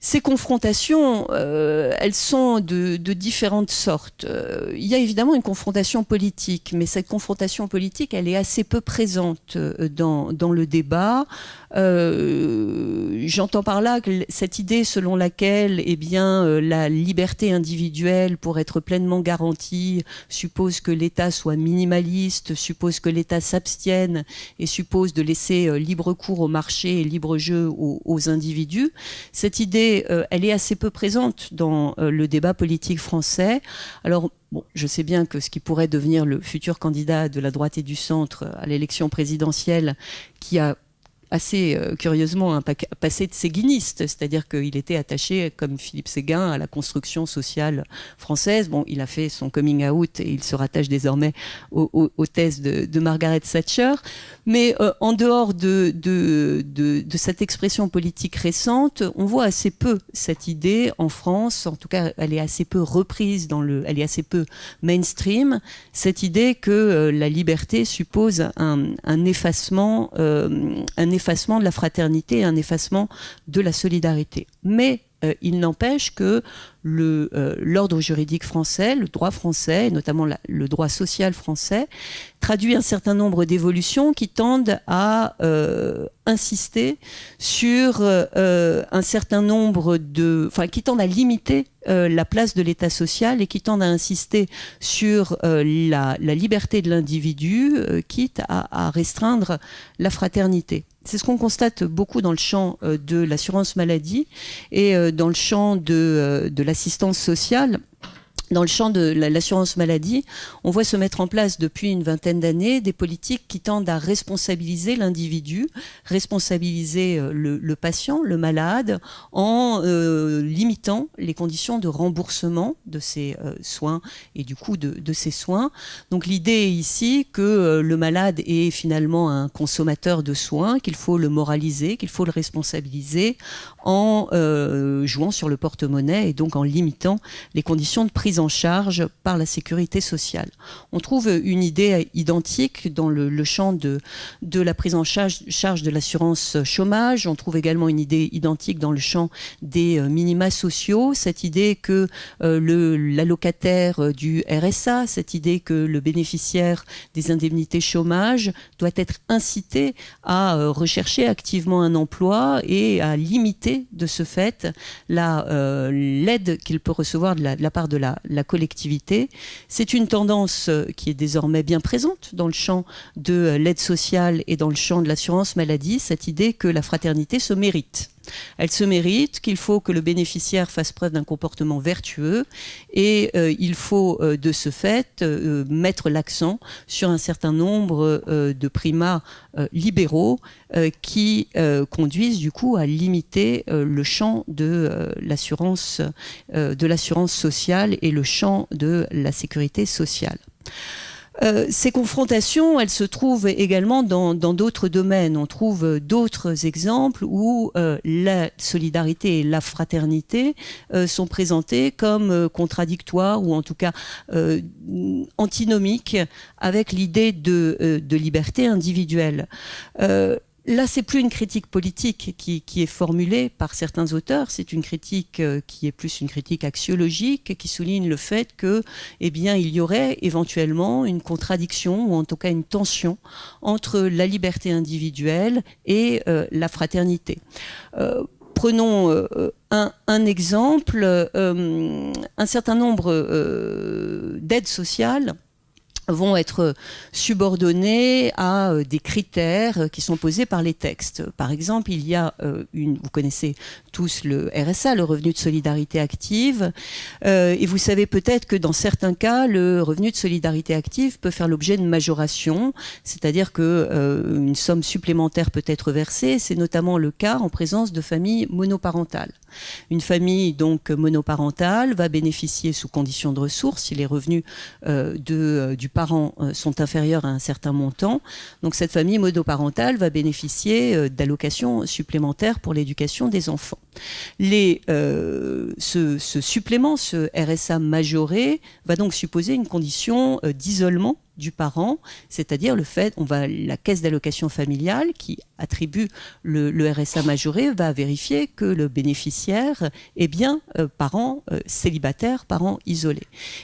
ces confrontations, elles sont de différentes sortes. Il y a évidemment une confrontation politique, mais cette confrontation politique, elle est assez peu présente dans le débat. J'entends par là que cette idée selon laquelle la liberté individuelle, pour être pleinement garantie, suppose que l'État soit minimaliste, suppose que l'État s'abstienne et suppose de laisser libre cours au marché et libre jeu aux individus. Cette idée, elle est assez peu présente dans le débat politique français. Alors, bon, je sais bien que ce qui pourrait devenir le futur candidat de la droite et du centre à l'élection présidentielle, qui a assez curieusement un passé de séguiniste, c'est-à-dire qu'il était attaché, comme Philippe Séguin, à la construction sociale française. Bon, il a fait son coming out et il se rattache désormais aux thèses de Margaret Thatcher. Mais en dehors de cette expression politique récente, on voit assez peu cette idée en France. En tout cas, elle est assez peu reprise elle est assez peu mainstream. Cette idée que la liberté suppose un effacement de la fraternité, un effacement de la solidarité. Mais il n'empêche que l'ordre juridique français, le droit français, et notamment le droit social français, traduit un certain nombre d'évolutions qui tendent à insister sur un certain nombre qui tendent à limiter la place de l'État social et qui tendent à insister sur la liberté de l'individu, quitte à restreindre la fraternité. C'est ce qu'on constate beaucoup dans le champ de l'assurance maladie et dans le champ de l'assistance sociale. Dans le champ de l'assurance maladie, on voit se mettre en place depuis une vingtaine d'années des politiques qui tendent à responsabiliser l'individu, responsabiliser le patient, le malade, en limitant les conditions de remboursement de ses soins et du coût de ces soins. Donc l'idée est ici que le malade est finalement un consommateur de soins, qu'il faut le moraliser, qu'il faut le responsabiliser en jouant sur le porte-monnaie et donc en limitant les conditions de prise en charge par la sécurité sociale. On trouve une idée identique dans le champ de la prise en charge de l'assurance chômage. On trouve également une idée identique dans le champ des minima sociaux, cette idée que l'allocataire du RSA, cette idée que le bénéficiaire des indemnités chômage doit être incité à rechercher activement un emploi et à limiter de ce fait l'aide qu'il peut recevoir de la part de la collectivité. C'est une tendance qui est désormais bien présente dans le champ de l'aide sociale et dans le champ de l'assurance maladie, cette idée que la fraternité se mérite. Elle se mérite, qu'il faut que le bénéficiaire fasse preuve d'un comportement vertueux et il faut de ce fait mettre l'accent sur un certain nombre de primats libéraux qui conduisent du coup à limiter le champ de l'assurance sociale et le champ de la sécurité sociale. Ces confrontations, elles se trouvent également dans d'autres domaines. On trouve d'autres exemples où la solidarité et la fraternité sont présentées comme contradictoires ou en tout cas antinomiques avec l'idée de liberté individuelle. Là, c'est plus une critique politique qui est formulée par certains auteurs, c'est une critique qui est plus une critique axiologique, qui souligne le fait que, il y aurait éventuellement une contradiction ou en tout cas une tension entre la liberté individuelle et la fraternité. Prenons un exemple, un certain nombre d'aides sociales vont être subordonnés à des critères qui sont posés par les textes. Par exemple, il y a vous connaissez tous le RSA, le revenu de solidarité active, et vous savez peut-être que dans certains cas, le revenu de solidarité active peut faire l'objet de majoration, c'est-à-dire que une somme supplémentaire peut être versée. C'est notamment le cas en présence de familles monoparentales. Une famille donc monoparentale va bénéficier sous conditions de ressources si les revenus du parent sont inférieurs à un certain montant. Donc cette famille monoparentale va bénéficier d'allocations supplémentaires pour l'éducation des enfants. Ce supplément, ce RSA majoré, va donc supposer une condition d'isolement du parent, c'est-à-dire la caisse d'allocation familiale qui attribue le RSA majoré va vérifier que le bénéficiaire est bien parent célibataire, parent isolé.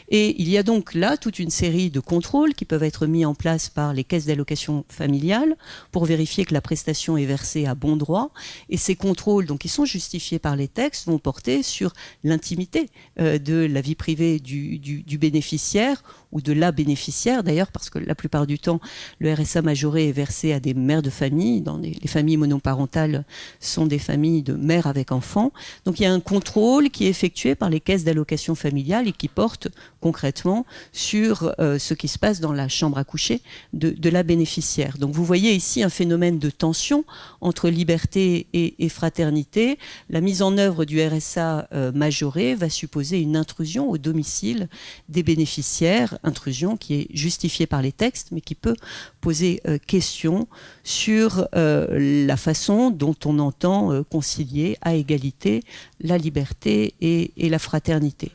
Et il y a donc là toute une série de contrôles qui peuvent être mis en place par les caisses d'allocation familiale pour vérifier que la prestation est versée à bon droit. Et ces contrôles, donc, qui sont justifiés par les textes, vont porter sur l'intimité de la vie privée du bénéficiaire ou de la bénéficiaire d'ailleurs, parce que la plupart du temps, le RSA majoré est versé à des mères de famille. Les familles monoparentales sont des familles de mères avec enfants. Donc il y a un contrôle qui est effectué par les caisses d'allocation familiale et qui porte concrètement sur ce qui se passe dans la chambre à coucher de la bénéficiaire. Donc vous voyez ici un phénomène de tension entre liberté et fraternité. La mise en œuvre du RSA majoré va supposer une intrusion au domicile des bénéficiaires, intrusion qui est justifiée par les textes, mais qui peut poser question sur la façon dont on entend concilier à égalité la liberté et la fraternité.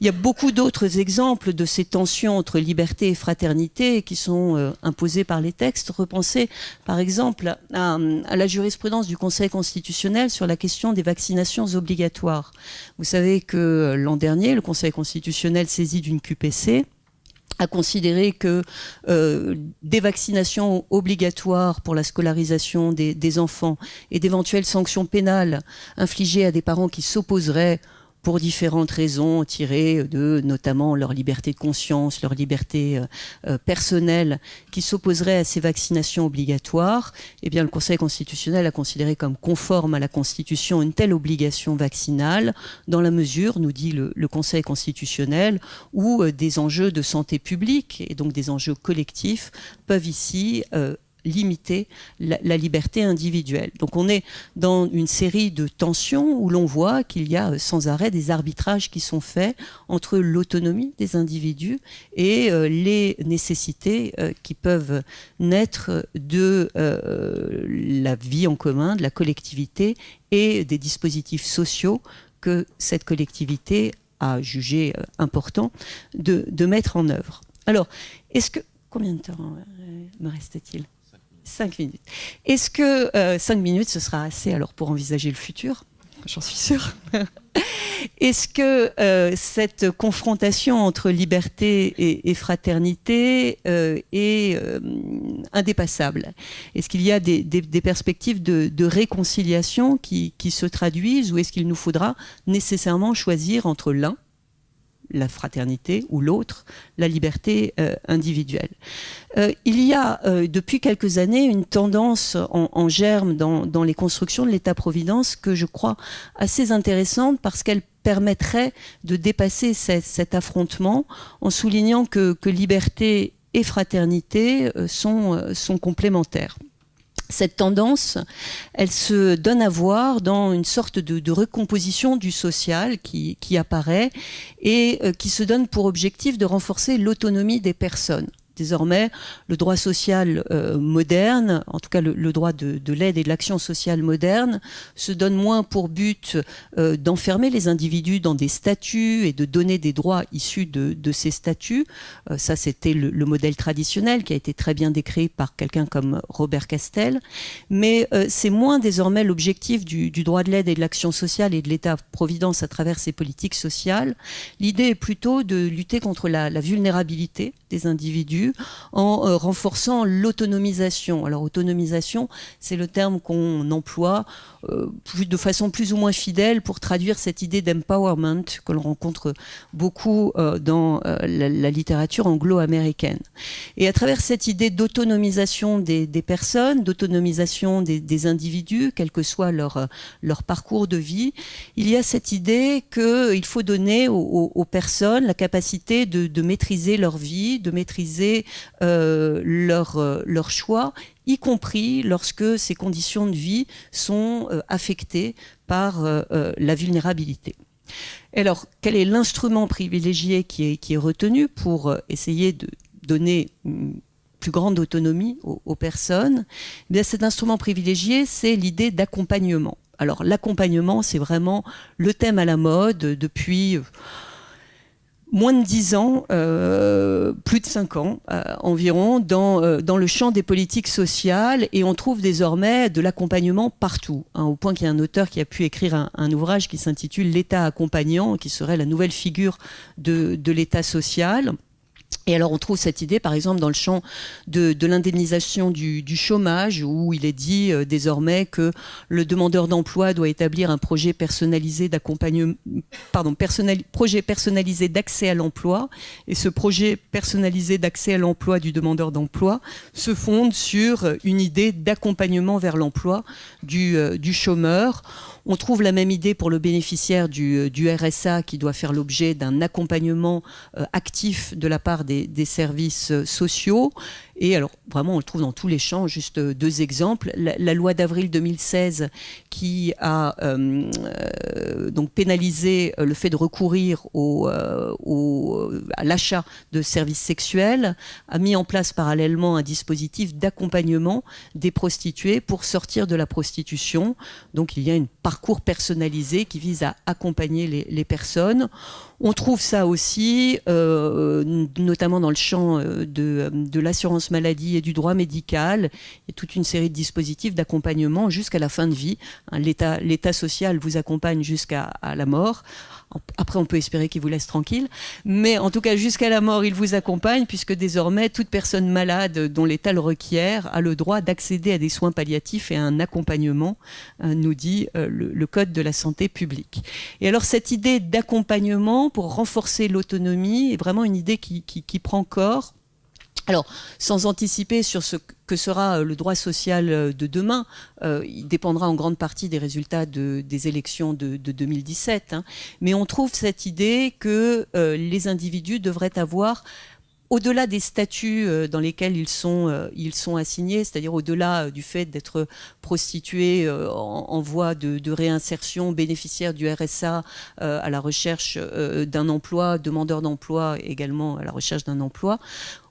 Il y a beaucoup d'autres exemples de ces tensions entre liberté et fraternité qui sont imposées par les textes. Repensez par exemple à la jurisprudence du Conseil constitutionnel sur la question des vaccinations obligatoires. Vous savez que l'an dernier, le Conseil constitutionnel saisi d'une QPC a considéré que des vaccinations obligatoires pour la scolarisation des enfants et d'éventuelles sanctions pénales infligées à des parents qui s'opposeraient pour différentes raisons tirées de notamment leur liberté de conscience, leur liberté personnelle, qui s'opposeraient à ces vaccinations obligatoires, eh bien le Conseil constitutionnel a considéré comme conforme à la Constitution une telle obligation vaccinale, dans la mesure, nous dit le Conseil constitutionnel, où des enjeux de santé publique et donc des enjeux collectifs peuvent ici limiter la liberté individuelle. Donc on est dans une série de tensions où l'on voit qu'il y a sans arrêt des arbitrages qui sont faits entre l'autonomie des individus et les nécessités qui peuvent naître de la vie en commun, de la collectivité et des dispositifs sociaux que cette collectivité a jugé important de mettre en œuvre. Alors, combien de temps me reste-t-il ? 5 minutes. Est-ce que 5 minutes, ce sera assez alors pour envisager le futur ? J'en suis sûre. Est-ce que cette confrontation entre liberté et fraternité est indépassable ? Est-ce qu'il y a des perspectives de réconciliation qui se traduisent, ou est-ce qu'il nous faudra nécessairement choisir entre l'un, la fraternité, ou l'autre, la liberté individuelle. Il y a depuis quelques années une tendance en germe dans les constructions de l'État-providence que je crois assez intéressante parce qu'elle permettrait de dépasser cet affrontement en soulignant que liberté et fraternité sont complémentaires. Cette tendance, elle se donne à voir dans une sorte de recomposition du social qui apparaît et qui se donne pour objectif de renforcer l'autonomie des personnes. Désormais, le droit social moderne, en tout cas le droit de l'aide et de l'action sociale moderne, se donne moins pour but d'enfermer les individus dans des statuts et de donner des droits issus de ces statuts. Ça, c'était le modèle traditionnel qui a été très bien décrit par quelqu'un comme Robert Castel. Mais c'est moins désormais l'objectif du droit de l'aide et de l'action sociale et de l'État-providence à travers ses politiques sociales. L'idée est plutôt de lutter contre la vulnérabilité des individus individus en renforçant l'autonomisation. Alors autonomisation, c'est le terme qu'on emploie de façon plus ou moins fidèle pour traduire cette idée d'empowerment que l'on rencontre beaucoup dans la littérature anglo-américaine. Et à travers cette idée d'autonomisation des personnes, d'autonomisation des individus, quel que soit leur parcours de vie, il y a cette idée qu'il faut donner aux personnes la capacité de maîtriser leur vie, de maîtriser leur choix, y compris lorsque ces conditions de vie sont affectées par la vulnérabilité. Alors, quel est l'instrument privilégié qui est retenu pour essayer de donner une plus grande autonomie aux personnes? Eh bien, cet instrument privilégié, c'est l'idée d'accompagnement. Alors, l'accompagnement, c'est vraiment le thème à la mode depuis moins de 10 ans, plus de 5 ans environ, dans le champ des politiques sociales, et on trouve désormais de l'accompagnement partout, hein, au point qu'il y a un auteur qui a pu écrire un ouvrage qui s'intitule « L'État accompagnant », qui serait la nouvelle figure de l'État social. Et alors on trouve cette idée par exemple dans le champ de l'indemnisation du chômage, où il est dit désormais que le demandeur d'emploi doit établir un projet personnalisé d'accompagnement, projet personnalisé d'accès à l'emploi, et ce projet personnalisé d'accès à l'emploi du demandeur d'emploi se fonde sur une idée d'accompagnement vers l'emploi du chômeur. On trouve la même idée pour le bénéficiaire du RSA, qui doit faire l'objet d'un accompagnement actif de la part des services sociaux. Et alors, vraiment, on le trouve dans tous les champs. Juste 2 exemples. La loi d'avril 2016 qui a donc pénalisé le fait de recourir à l'achat de services sexuels, a mis en place parallèlement un dispositif d'accompagnement des prostituées pour sortir de la prostitution. Donc, il y a un parcours personnalisé qui vise à accompagner les personnes. On trouve ça aussi, notamment dans le champ de l'assurance maladie et du droit médical. Il y a toute une série de dispositifs d'accompagnement jusqu'à la fin de vie. L'État social vous accompagne jusqu'à la mort. Après, on peut espérer qu'il vous laisse tranquille. Mais en tout cas, jusqu'à la mort, il vous accompagne, puisque désormais, toute personne malade dont l'État le requiert a le droit d'accéder à des soins palliatifs et à un accompagnement, nous dit le Code de la santé publique. Et alors, cette idée d'accompagnement pour renforcer l'autonomie est vraiment une idée qui prend corps. Alors, sans anticiper sur ce que sera le droit social de demain, il dépendra en grande partie des résultats des élections de 2017, hein, mais on trouve cette idée que les individus devraient avoir, au-delà des statuts dans lesquels ils sont assignés, c'est-à-dire au-delà du fait d'être prostitués en voie de réinsertion, bénéficiaires du RSA à la recherche d'un emploi, demandeurs d'emploi également à la recherche d'un emploi,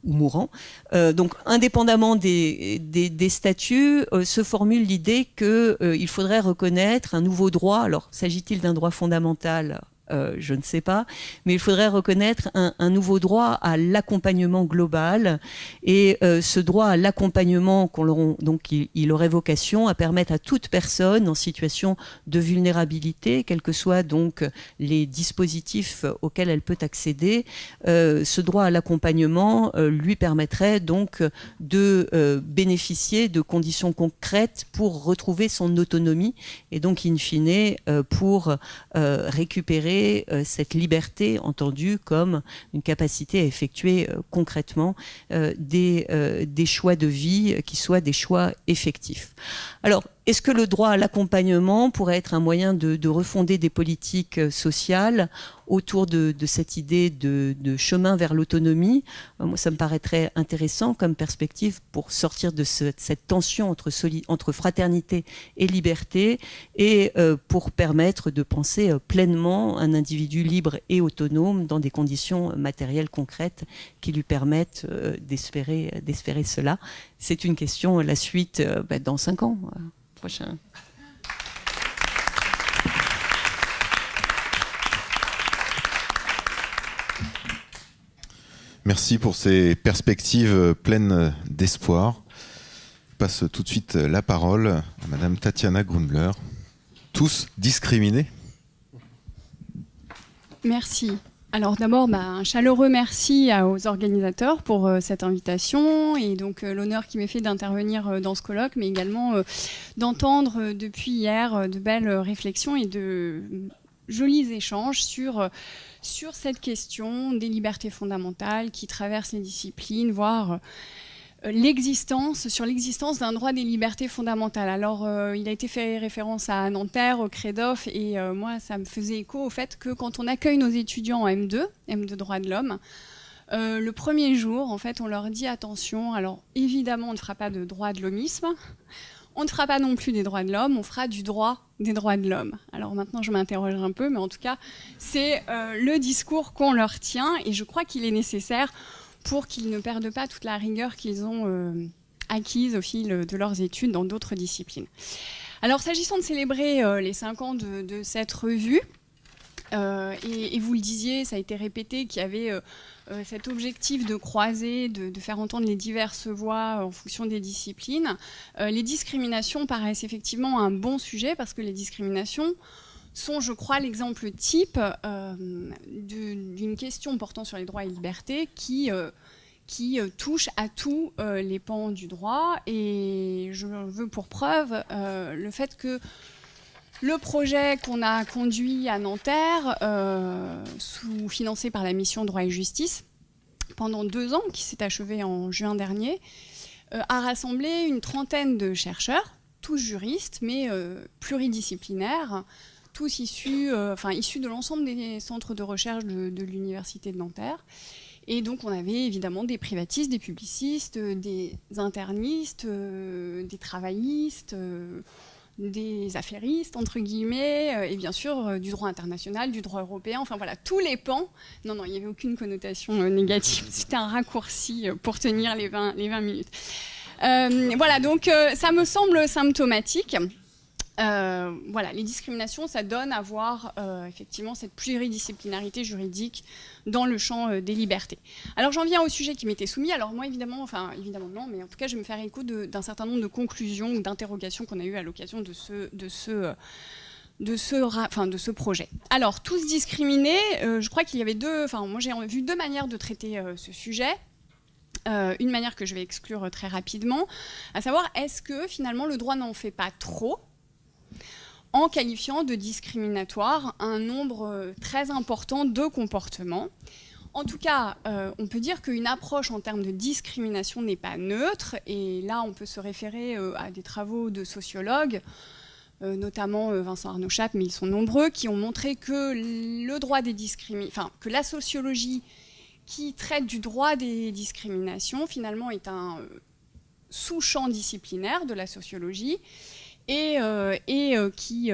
ou mourants. Donc, indépendamment des statuts, se formule l'idée qu'il faudrait reconnaître un nouveau droit. Alors, s'agit-il d'un droit fondamental ? Je ne sais pas, mais il faudrait reconnaître un nouveau droit à l'accompagnement global, et ce droit à l'accompagnement, donc il aurait vocation à permettre à toute personne en situation de vulnérabilité, quels que soient donc les dispositifs auxquels elle peut accéder, ce droit à l'accompagnement lui permettrait donc de bénéficier de conditions concrètes pour retrouver son autonomie, et donc in fine pour récupérer cette liberté entendue comme une capacité à effectuer concrètement des choix de vie qui soient des choix effectifs. Alors, est-ce que le droit à l'accompagnement pourrait être un moyen de refonder des politiques sociales autour de cette idée de chemin vers l'autonomie? Moi, ça me paraîtrait intéressant comme perspective pour sortir de cette tension entre fraternité et liberté, et pour permettre de penser pleinement un individu libre et autonome dans des conditions matérielles concrètes qui lui permettent d'espérer cela. C'est une question, la suite, dans 5 ans. Prochain. Merci pour ces perspectives pleines d'espoir. Je passe tout de suite la parole à Madame Tatiana Grundler. Tous discriminés ? Merci. Alors d'abord, un chaleureux merci aux organisateurs pour cette invitation et donc l'honneur qui m'est fait d'intervenir dans ce colloque, mais également d'entendre depuis hier de belles réflexions et de jolis échanges sur cette question des libertés fondamentales qui traversent les disciplines, voire sur l'existence d'un droit des libertés fondamentales. Alors, il a été fait référence à Nanterre, au CREDOF, et moi, ça me faisait écho au fait que quand on accueille nos étudiants en M2 droits de l'homme, le premier jour, en fait, on leur dit attention, alors évidemment, on ne fera pas de droit de l'hommisme, on ne fera pas non plus des droits de l'homme, on fera du droit des droits de l'homme. Alors maintenant, je m'interroge un peu, mais en tout cas, c'est le discours qu'on leur tient, et je crois qu'il est nécessaire pour qu'ils ne perdent pas toute la rigueur qu'ils ont acquise au fil de leurs études dans d'autres disciplines. Alors, s'agissant de célébrer les 5 ans de cette revue, et vous le disiez, ça a été répété qu'il y avait cet objectif de croiser, de faire entendre les diverses voix en fonction des disciplines. Les discriminations paraissent effectivement un bon sujet parce que les discriminations sont, je crois, l'exemple type d'une question portant sur les droits et libertés qui touche à tous les pans du droit. Et je veux pour preuve le fait que le projet qu'on a conduit à Nanterre, financé par la mission Droit et Justice, pendant 2 ans, qui s'est achevé en juin dernier, a rassemblé une trentaine de chercheurs, tous juristes, mais pluridisciplinaires, tous issus de l'ensemble des centres de recherche de l'Université de Nanterre. Et donc, on avait évidemment des privatistes, des publicistes, des internistes, des travaillistes, des affairistes, entre guillemets, et bien sûr du droit international, du droit européen, enfin voilà, tous les pans. Non, il n'y avait aucune connotation négative. C'était un raccourci pour tenir les 20 minutes. Voilà, donc ça me semble symptomatique. Voilà, les discriminations, ça donne à voir effectivement cette pluridisciplinarité juridique dans le champ des libertés. Alors j'en viens au sujet qui m'était soumis. Alors moi évidemment non, mais en tout cas je vais me faire écho d'un certain nombre de conclusions ou d'interrogations qu'on a eues à l'occasion de ce projet. Alors tous discriminés, je crois qu'il y avait moi j'ai vu 2 manières de traiter ce sujet. Une manière que je vais exclure très rapidement, à savoir est-ce que finalement le droit n'en fait pas trop en qualifiant de discriminatoire un nombre très important de comportements. En tout cas, on peut dire qu'une approche en termes de discrimination n'est pas neutre, et là on peut se référer à des travaux de sociologues, notamment Vincent Arnaud-Chape, mais ils sont nombreux, qui ont montré que que la sociologie qui traite du droit des discriminations, finalement, est un sous-champ disciplinaire de la sociologie, et qui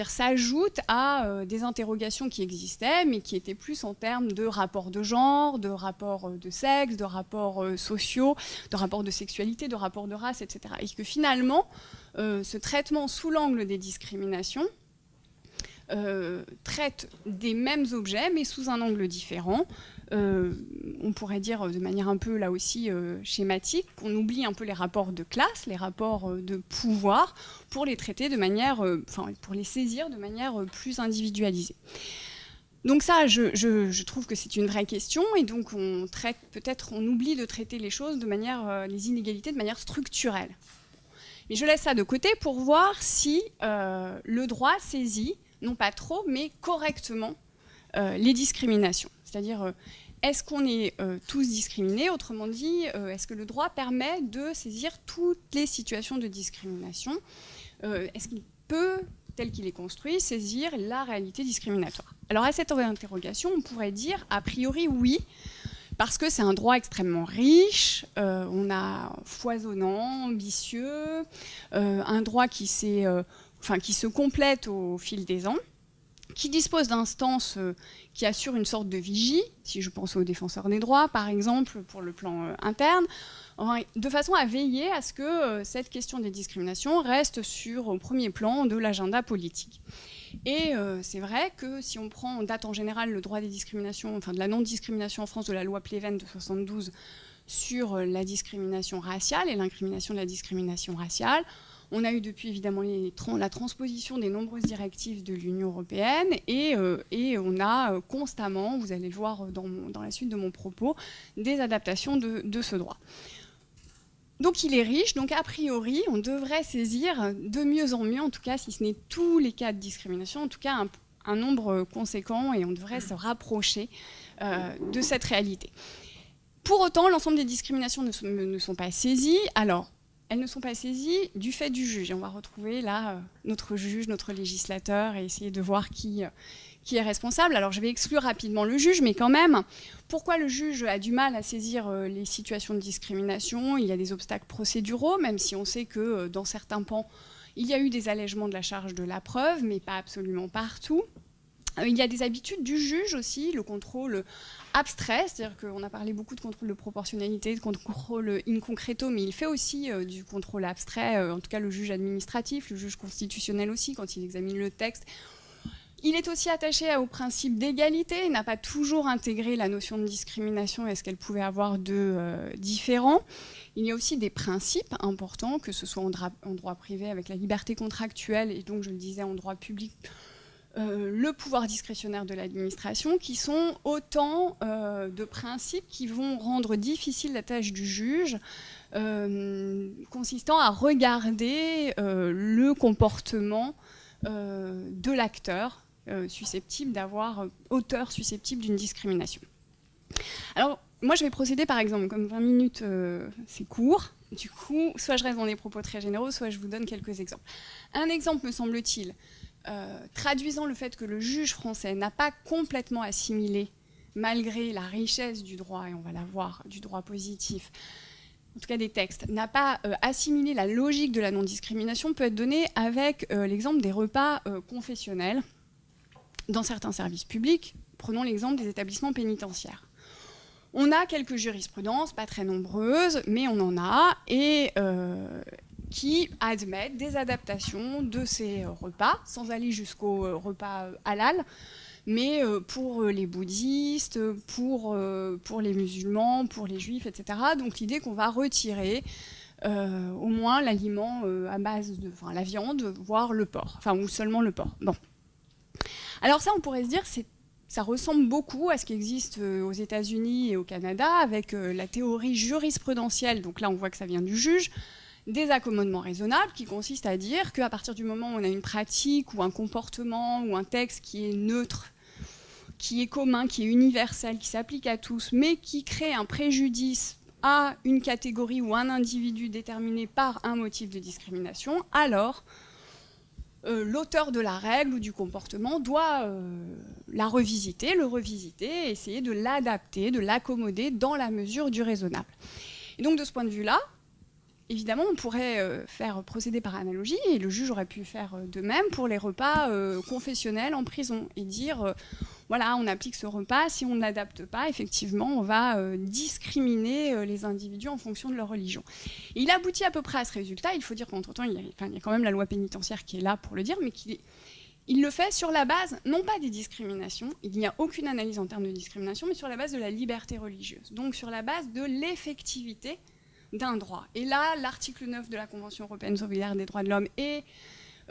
s'ajoute à des interrogations qui existaient, mais qui étaient plus en termes de rapports de genre, de rapports de sexe, de rapports sociaux, de rapports de sexualité, de rapports de race, etc. Et que finalement, ce traitement sous l'angle des discriminations traite des mêmes objets, mais sous un angle différent. On pourrait dire de manière un peu là aussi schématique, qu'on oublie un peu les rapports de classe, les rapports de pouvoir, pour les traiter de manière, pour les saisir de manière plus individualisée. Donc ça, je trouve que c'est une vraie question, et donc on oublie de traiter les choses les inégalités de manière structurelle. Mais je laisse ça de côté pour voir si le droit saisit, non pas trop, mais correctement, les discriminations. C'est-à-dire, est-ce qu'on est tous discriminés? Autrement dit, est-ce que le droit permet de saisir toutes les situations de discrimination? Est-ce qu'il peut, tel qu'il est construit, saisir la réalité discriminatoire? Alors à cette interrogation, on pourrait dire, a priori, oui, parce que c'est un droit extrêmement riche, on a foisonnant, ambitieux, un droit qui se complète au fil des ans, qui dispose d'instances qui assurent une sorte de vigie, si je pense aux défenseurs des droits, par exemple, pour le plan interne, de façon à veiller à ce que cette question des discriminations reste au premier plan de l'agenda politique. Et c'est vrai que si on prend en date en général le droit des discriminations, de la non-discrimination en France de la loi Pleven de 1972 sur la discrimination raciale et l'incrimination de la discrimination raciale, On a eu depuis évidemment la transposition des nombreuses directives de l'Union européenne et on a constamment, vous allez le voir dans la suite de mon propos, des adaptations de ce droit. Donc il est riche, donc a priori on devrait saisir de mieux en mieux, en tout cas si ce n'est tous les cas de discrimination, en tout cas un nombre conséquent, et on devrait se rapprocher de cette réalité. Pour autant, l'ensemble des discriminations ne sont pas saisies. Alors, elles ne sont pas saisies du fait du juge. Et on va retrouver là notre juge, notre législateur, et essayer de voir qui est responsable. Alors, je vais exclure rapidement le juge, mais quand même, pourquoi le juge a du mal à saisir les situations de discrimination? Il y a des obstacles procéduraux, même si on sait que dans certains pans, il y a eu des allègements de la charge de la preuve, mais pas absolument partout. Il y a des habitudes du juge aussi, le contrôle abstrait, c'est-à-dire qu'on a parlé beaucoup de contrôle de proportionnalité, de contrôle in concreto, mais il fait aussi du contrôle abstrait, en tout cas le juge administratif, le juge constitutionnel aussi, quand il examine le texte. Il est aussi attaché au principe d'égalité, il n'a pas toujours intégré la notion de discrimination et ce qu'elle pouvait avoir de différent. Il y a aussi des principes importants, que ce soit en droit privé avec la liberté contractuelle, et donc je le disais en droit public, le pouvoir discrétionnaire de l'administration, qui sont autant de principes qui vont rendre difficile la tâche du juge, consistant à regarder le comportement de l'acteur auteur susceptible d'une discrimination. Alors, moi je vais procéder par exemple, comme 20 minutes c'est court, du coup, soit je reste dans des propos très généraux, soit je vous donne quelques exemples. Un exemple, me semble-t-il, traduisant le fait que le juge français n'a pas complètement assimilé, malgré la richesse du droit, et on va la voir, du droit positif, en tout cas des textes, n'a pas assimilé la logique de la non-discrimination, peut être donné avec l'exemple des repas confessionnels dans certains services publics. Prenons l'exemple des établissements pénitentiaires. On a quelques jurisprudences, pas très nombreuses, mais on en a, et qui admettent des adaptations de ces repas, sans aller jusqu'au repas halal, mais pour les bouddhistes, pour les musulmans, pour les juifs, etc. Donc l'idée qu'on va retirer au moins l'aliment à base de la viande, voire le porc, ou seulement le porc. Bon. Alors ça, on pourrait se dire, ça ressemble beaucoup à ce qui existe aux États-Unis et au Canada, avec la théorie jurisprudentielle, donc là on voit que ça vient du juge, des accommodements raisonnables, qui consistent à dire qu'à partir du moment où on a une pratique ou un comportement ou un texte qui est neutre, qui est commun, qui est universel, qui s'applique à tous, mais qui crée un préjudice à une catégorie ou un individu déterminé par un motif de discrimination, alors l'auteur de la règle ou du comportement doit le revisiter, et essayer de l'adapter, de l'accommoder dans la mesure du raisonnable. Et donc de ce point de vue-là, évidemment, on pourrait faire procéder par analogie, et le juge aurait pu faire de même pour les repas confessionnels en prison, et dire, voilà, on applique ce repas, si on ne l'adapte pas, effectivement, on va discriminer les individus en fonction de leur religion. Et il aboutit à peu près à ce résultat. Il faut dire qu'entre-temps, il y a quand même la loi pénitentiaire qui est là pour le dire, mais il le fait sur la base, non pas des discriminations, il n'y a aucune analyse en termes de discrimination, mais sur la base de la liberté religieuse, donc sur la base de l'effectivité d'un droit. Et là, l'article 9 de la Convention européenne solidaire des droits de l'homme est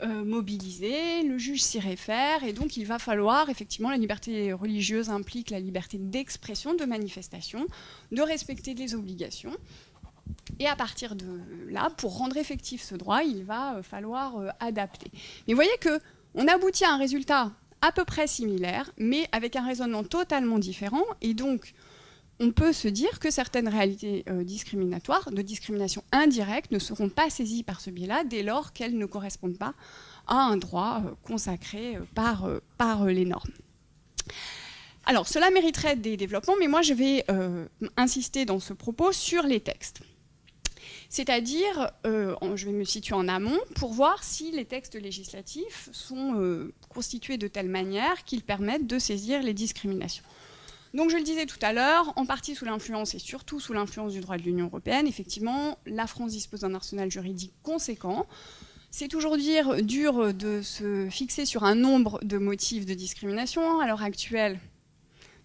mobilisé, le juge s'y réfère, et donc il va falloir, effectivement, la liberté religieuse implique la liberté d'expression, de manifestation, de respecter des obligations. Et à partir de là, pour rendre effectif ce droit, il va falloir adapter. Mais vous voyez qu'on aboutit à un résultat à peu près similaire, mais avec un raisonnement totalement différent, et donc on peut se dire que certaines réalités discriminatoires, de discrimination indirecte, ne seront pas saisies par ce biais-là dès lors qu'elles ne correspondent pas à un droit consacré par les normes. Alors, cela mériterait des développements, mais moi je vais insister dans ce propos sur les textes. C'est-à-dire, je vais me situer en amont pour voir si les textes législatifs sont constitués de telle manière qu'ils permettent de saisir les discriminations. Donc je le disais tout à l'heure, en partie sous l'influence et surtout sous l'influence du droit de l'Union européenne, effectivement, la France dispose d'un arsenal juridique conséquent. C'est toujours dur de se fixer sur un nombre de motifs de discrimination. À l'heure actuelle,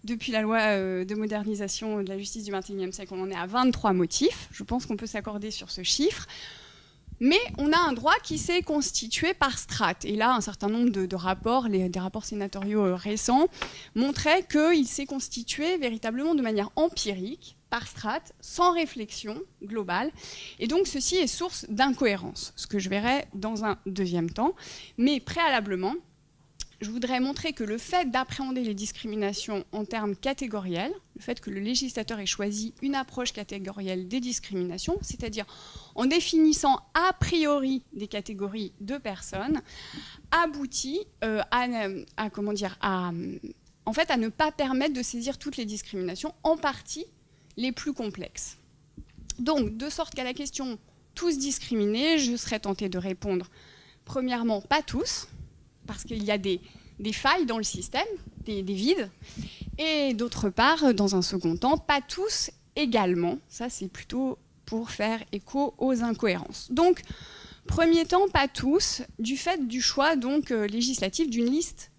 depuis la loi de modernisation de la justice du XXIe siècle, on en est à 23 motifs. Je pense qu'on peut s'accorder sur ce chiffre. Mais on a un droit qui s'est constitué par strates. Et là, un certain nombre de rapports, des rapports sénatoriaux récents, montraient qu'il s'est constitué véritablement de manière empirique, par strates, sans réflexion globale. Et donc, ceci est source d'incohérence, ce que je verrai dans un deuxième temps. Mais préalablement, je voudrais montrer que le fait d'appréhender les discriminations en termes catégoriels, le fait que le législateur ait choisi une approche catégorielle des discriminations, c'est-à-dire en définissant a priori des catégories de personnes, aboutit à ne pas permettre de saisir toutes les discriminations, en partie les plus complexes. Donc, de sorte qu'à la question « tous discriminés », je serais tentée de répondre, premièrement, pas tous, parce qu'il y a des failles dans le système, des vides, et d'autre part, dans un second temps, pas tous également. Ça, c'est plutôt pour faire écho aux incohérences. Donc, premier temps, pas tous, du fait du choix donc, législatif d'une liste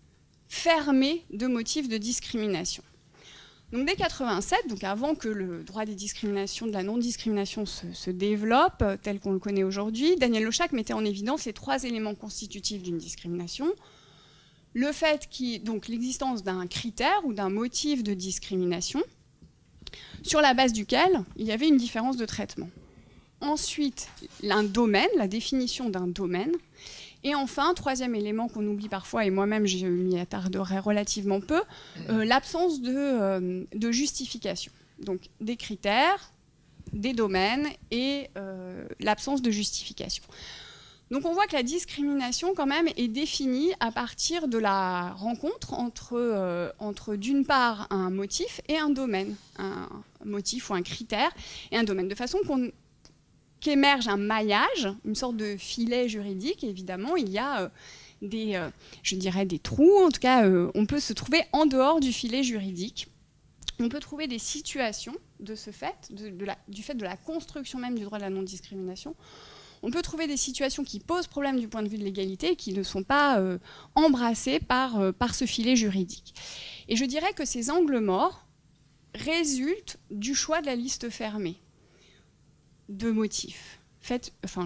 fermée de motifs de discrimination. Donc dès 1987, donc avant que le droit des discriminations, de la non-discrimination se développe tel qu'on le connaît aujourd'hui, Daniel Oshak mettait en évidence les 3 éléments constitutifs d'une discrimination. Le fait donc l'existence d'un critère ou d'un motif de discrimination sur la base duquel il y avait une différence de traitement. Ensuite, un domaine, la définition d'un domaine. Et enfin, 3e élément qu'on oublie parfois, et moi-même je m'y attarderai relativement peu, l'absence de justification. Donc des critères, des domaines et l'absence de justification. Donc on voit que la discrimination quand même est définie à partir de la rencontre entre d'une part un motif et un domaine, un motif ou un critère et un domaine, de façon qu'émerge un maillage, une sorte de filet juridique. Et évidemment, il y a des trous. En tout cas, on peut se trouver en dehors du filet juridique. On peut trouver des situations de ce fait, du fait de la construction même du droit de la non-discrimination. On peut trouver des situations qui posent problème du point de vue de l'égalité et qui ne sont pas embrassées par ce filet juridique. Et je dirais que ces angles morts résultent du choix de la liste fermée de motifs,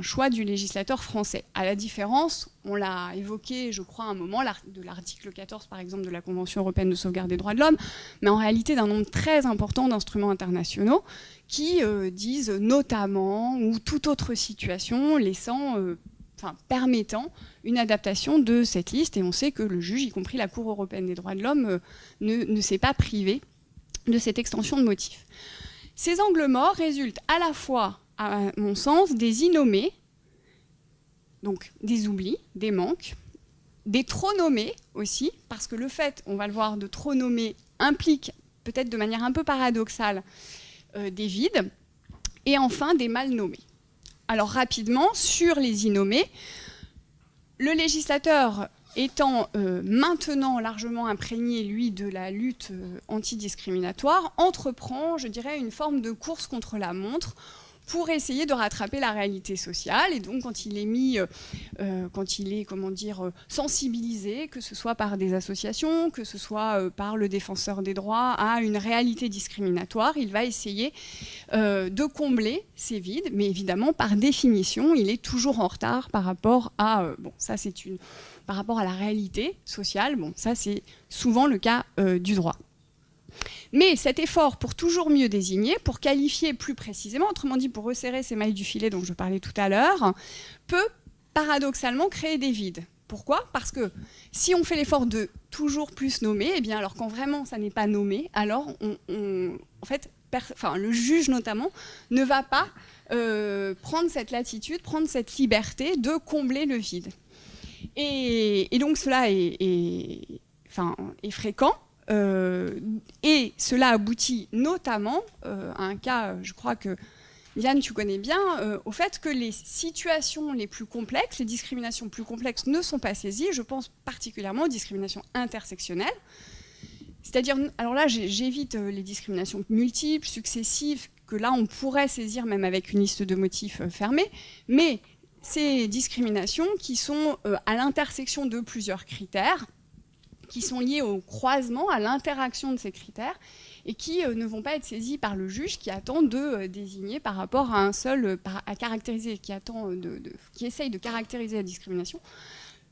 choix du législateur français. À la différence, on l'a évoqué, je crois, à un moment, de l'article 14, par exemple, de la Convention européenne de sauvegarde des droits de l'homme, mais en réalité d'un nombre très important d'instruments internationaux qui disent notamment, ou toute autre situation, permettant une adaptation de cette liste. Et on sait que le juge, y compris la Cour européenne des droits de l'homme, ne s'est pas privé de cette extension de motifs. Ces angles morts résultent à la fois, à mon sens, des innommés, donc des oublis, des manques, des trop nommés aussi, parce que le fait, on va le voir, de trop nommer implique, peut-être de manière un peu paradoxale, des vides, et enfin des mal nommés. Alors rapidement, sur les innommés, le législateur étant maintenant largement imprégné, lui, de la lutte antidiscriminatoire, entreprend, je dirais, une forme de course contre la montre pour essayer de rattraper la réalité sociale. Et donc, quand il est sensibilisé, que ce soit par des associations, que ce soit par le défenseur des droits, à une réalité discriminatoire, il va essayer de combler ces vides. Mais évidemment, par définition, il est toujours en retard par rapport à... par rapport à la réalité sociale. Bon, ça, c'est souvent le cas du droit. Mais cet effort pour toujours mieux désigner, pour qualifier plus précisément, autrement dit pour resserrer ces mailles du filet dont je parlais tout à l'heure, peut paradoxalement créer des vides. Pourquoi ? Parce que si on fait l'effort de toujours plus nommer, eh bien alors quand vraiment ça n'est pas nommé, alors le juge notamment ne va pas prendre cette latitude, prendre cette liberté de combler le vide. Et donc cela est fréquent. Et cela aboutit notamment à un cas, je crois que Yann, tu connais bien, au fait que les situations les plus complexes, les discriminations plus complexes ne sont pas saisies. Je pense particulièrement aux discriminations intersectionnelles. C'est-à-dire, alors là, j'évite les discriminations multiples, successives, que là, on pourrait saisir même avec une liste de motifs fermée, mais ces discriminations qui sont à l'intersection de plusieurs critères, qui sont liées au croisement, à l'interaction de ces critères, et qui ne vont pas être saisis par le juge qui attend de désigner par rapport à un seul, à caractériser, qui essaye de caractériser la discrimination,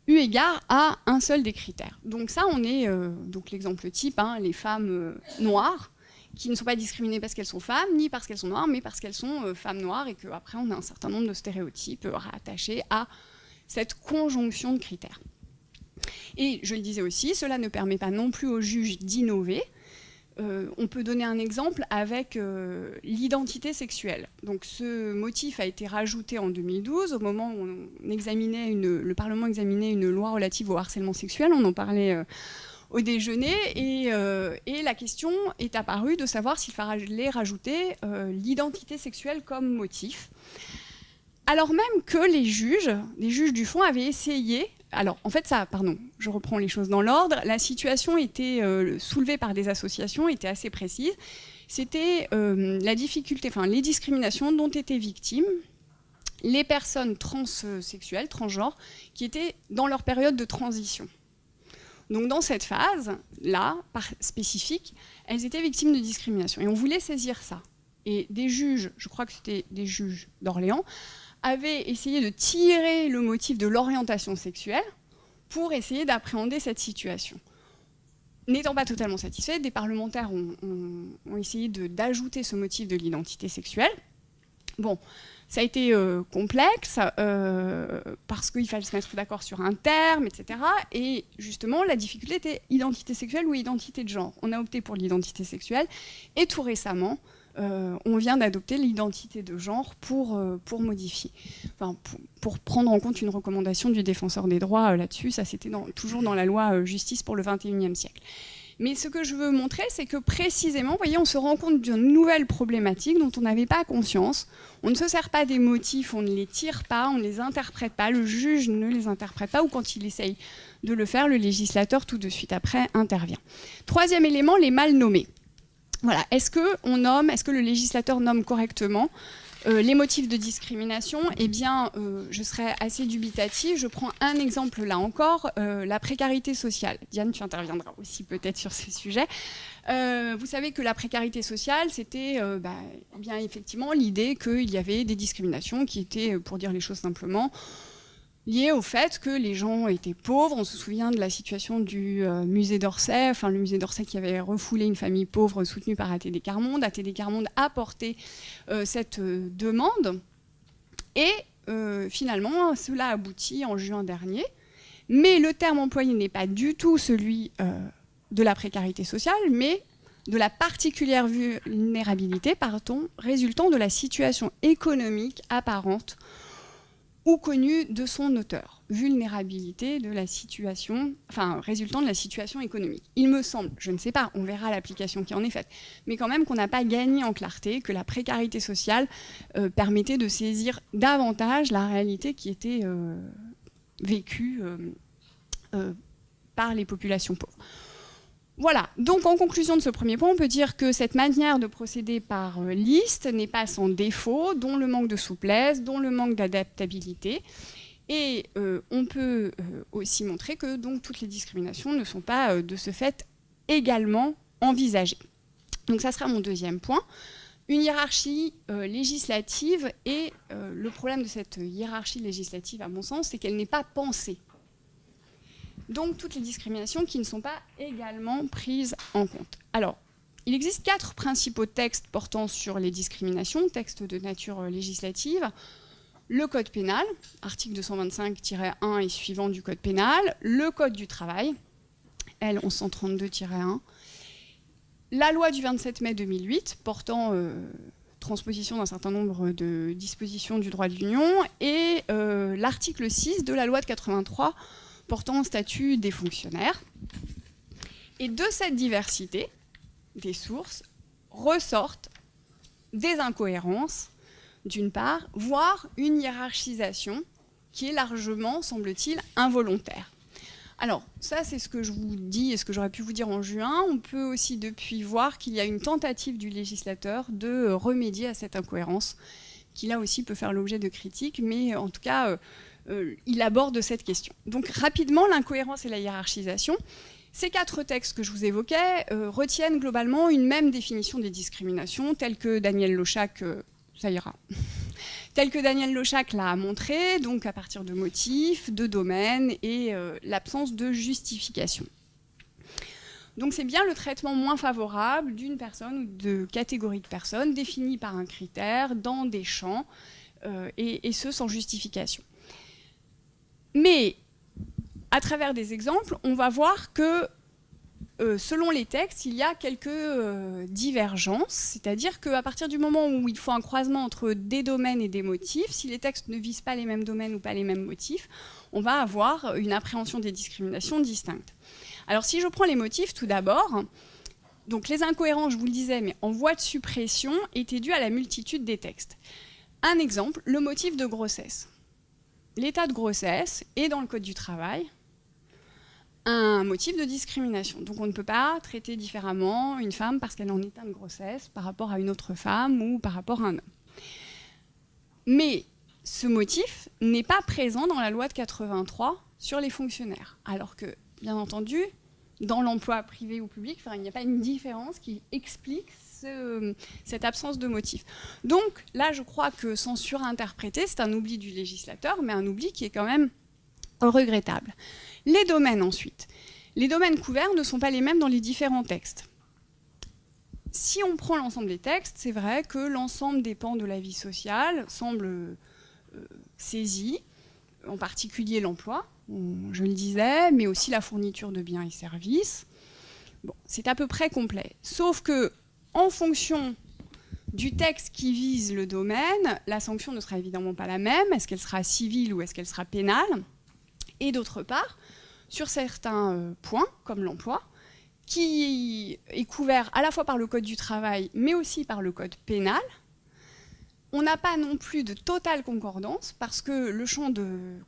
eu égard à un seul des critères. Donc ça, on est, donc l'exemple type, hein, les femmes noires, qui ne sont pas discriminées parce qu'elles sont femmes, ni parce qu'elles sont noires, mais parce qu'elles sont femmes noires, et qu'après on a un certain nombre de stéréotypes rattachés à cette conjonction de critères. Et je le disais aussi, cela ne permet pas non plus au juge d'innover. On peut donner un exemple avec l'identité sexuelle. Donc ce motif a été rajouté en 2012, au moment où le Parlement examinait une loi relative au harcèlement sexuel. On en parlait au déjeuner, et la question est apparue de savoir s'il fallait rajouter l'identité sexuelle comme motif. Alors même que les juges du fond avaient essayé. Alors, en fait, je reprends les choses dans l'ordre. La situation était soulevée par des associations, était assez précise. C'était la difficulté, les discriminations dont étaient victimes les personnes transsexuelles, transgenres, qui étaient dans leur période de transition. Donc, dans cette phase-là, spécifique, elles étaient victimes de discrimination. Et on voulait saisir ça. Et des juges, je crois que c'était des juges d'Orléans, avaient essayé de tirer le motif de l'orientation sexuelle pour essayer d'appréhender cette situation. N'étant pas totalement satisfaits, des parlementaires ont essayé d'ajouter ce motif de l'identité sexuelle. Bon, ça a été complexe parce qu'il fallait se mettre d'accord sur un terme, etc. Et justement, la difficulté était identité sexuelle ou identité de genre. On a opté pour l'identité sexuelle et tout récemment, on vient d'adopter l'identité de genre pour modifier, pour prendre en compte une recommandation du défenseur des droits là-dessus. Ça, c'était toujours dans la loi justice pour le XXIe siècle. Mais ce que je veux montrer, c'est que précisément, vous voyez, on se rend compte d'une nouvelle problématique dont on n'avait pas conscience. On ne se sert pas des motifs, on ne les tire pas, on ne les interprète pas, le juge ne les interprète pas, ou quand il essaye de le faire, le législateur tout de suite après intervient. Troisième élément, les mal nommés. Voilà. Est-ce que le législateur nomme correctement les motifs de discrimination? Eh bien, je serais assez dubitative. Je prends un exemple là encore, la précarité sociale. Diane, tu interviendras aussi peut-être sur ce sujet. Vous savez que la précarité sociale, c'était bien effectivement l'idée qu'il y avait des discriminations qui étaient, pour dire les choses simplement, lié au fait que les gens étaient pauvres. On se souvient de la situation du musée d'Orsay, le musée d'Orsay qui avait refoulé une famille pauvre soutenue par ATD Quart Monde. ATD Quart Monde a porté cette demande et finalement cela aboutit en juin dernier. Mais le terme employé n'est pas du tout celui de la précarité sociale, mais de la particulière vulnérabilité, résultant de la situation économique apparente ou connue de son auteur. Vulnérabilité de la situation, résultant de la situation économique. Il me semble, je ne sais pas, on verra l'application qui en est faite, mais quand même qu'on n'a pas gagné en clarté, que la précarité sociale permettait de saisir davantage la réalité qui était vécue par les populations pauvres. Voilà, donc en conclusion de ce premier point, on peut dire que cette manière de procéder par liste n'est pas sans défaut, dont le manque de souplesse, dont le manque d'adaptabilité. Et on peut aussi montrer que donc, toutes les discriminations ne sont pas de ce fait également envisagées. Donc ça sera mon deuxième point. Une hiérarchie législative, et le problème de cette hiérarchie législative, à mon sens, c'est qu'elle n'est pas pensée. Donc toutes les discriminations qui ne sont pas également prises en compte. Alors, il existe 4 principaux textes portant sur les discriminations, textes de nature législative. Le Code pénal, article 225-1 et suivant du Code pénal. Le Code du travail, L 1132-1. La loi du 27 mai 2008 portant transposition d'un certain nombre de dispositions du droit de l'Union. Et l'article 6 de la loi de 83 portant statut des fonctionnaires. Et de cette diversité des sources ressortent des incohérences, d'une part, voire une hiérarchisation qui est largement, semble-t-il, involontaire. Alors, ça, c'est ce que je vous dis et ce que j'aurais pu vous dire en juin. On peut aussi, depuis, voir qu'il y a une tentative du législateur de remédier à cette incohérence, qui, là aussi, peut faire l'objet de critiques, mais en tout cas, il aborde cette question. Donc, rapidement, l'incohérence et la hiérarchisation. Ces 4 textes que je vous évoquais retiennent globalement une même définition des discriminations, telle que Daniel Lochac, ça ira, telle que Daniel Lochac l'a montré, donc à partir de motifs, de domaines et l'absence de justification. Donc c'est bien le traitement moins favorable d'une personne ou de catégories de personnes définies par un critère dans des champs, et ce sans justification. Mais à travers des exemples, on va voir que selon les textes, il y a quelques divergences, c'est-à-dire qu'à partir du moment où il faut un croisement entre des domaines et des motifs, si les textes ne visent pas les mêmes domaines ou pas les mêmes motifs, on va avoir une appréhension des discriminations distinctes. Alors si je prends les motifs tout d'abord, donc les incohérences, je vous le disais, mais en voie de suppression, étaient dues à la multitude des textes. Un exemple, le motif de grossesse. L'état de grossesse est dans le Code du travail un motif de discrimination. Donc on ne peut pas traiter différemment une femme parce qu'elle est en état de grossesse par rapport à une autre femme ou par rapport à un homme. Mais ce motif n'est pas présent dans la loi de 83 sur les fonctionnaires. Alors que, bien entendu, dans l'emploi privé ou public, il n'y a pas une différence qui explique cette absence de motif. Donc là, je crois que sans surinterpréter, c'est un oubli du législateur, mais un oubli qui est quand même regrettable. Les domaines ensuite. Les domaines couverts ne sont pas les mêmes dans les différents textes. Si on prend l'ensemble des textes, c'est vrai que l'ensemble des pans de la vie sociale semble saisi, en particulier l'emploi, je le disais, mais aussi la fourniture de biens et services. Bon, c'est à peu près complet. Sauf que, en fonction du texte qui vise le domaine, la sanction ne sera évidemment pas la même. Est-ce qu'elle sera civile ou est-ce qu'elle sera pénale ? Et d'autre part, sur certains points, comme l'emploi, qui est couvert à la fois par le Code du travail, mais aussi par le Code pénal, on n'a pas non plus de totale concordance, parce que le champ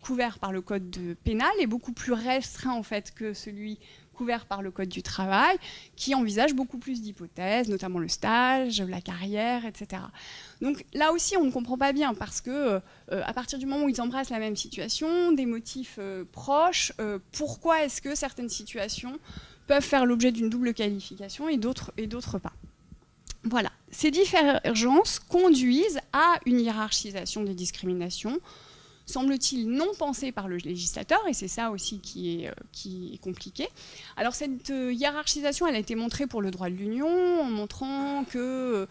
couvert par le Code pénal est beaucoup plus restreint en fait, que celui couvert par le Code du travail, qui envisage beaucoup plus d'hypothèses, notamment le stage, la carrière, etc. Donc là aussi, on ne comprend pas bien, parce que à partir du moment où ils embrassent la même situation, des motifs proches, pourquoi est-ce que certaines situations peuvent faire l'objet d'une double qualification et d'autres pas ? Voilà. Ces divergences conduisent à une hiérarchisation des discriminations, semble-t-il non pensée par le législateur, et c'est ça aussi qui est compliqué. Alors cette hiérarchisation, elle a été montrée pour le droit de l'Union, en montrant que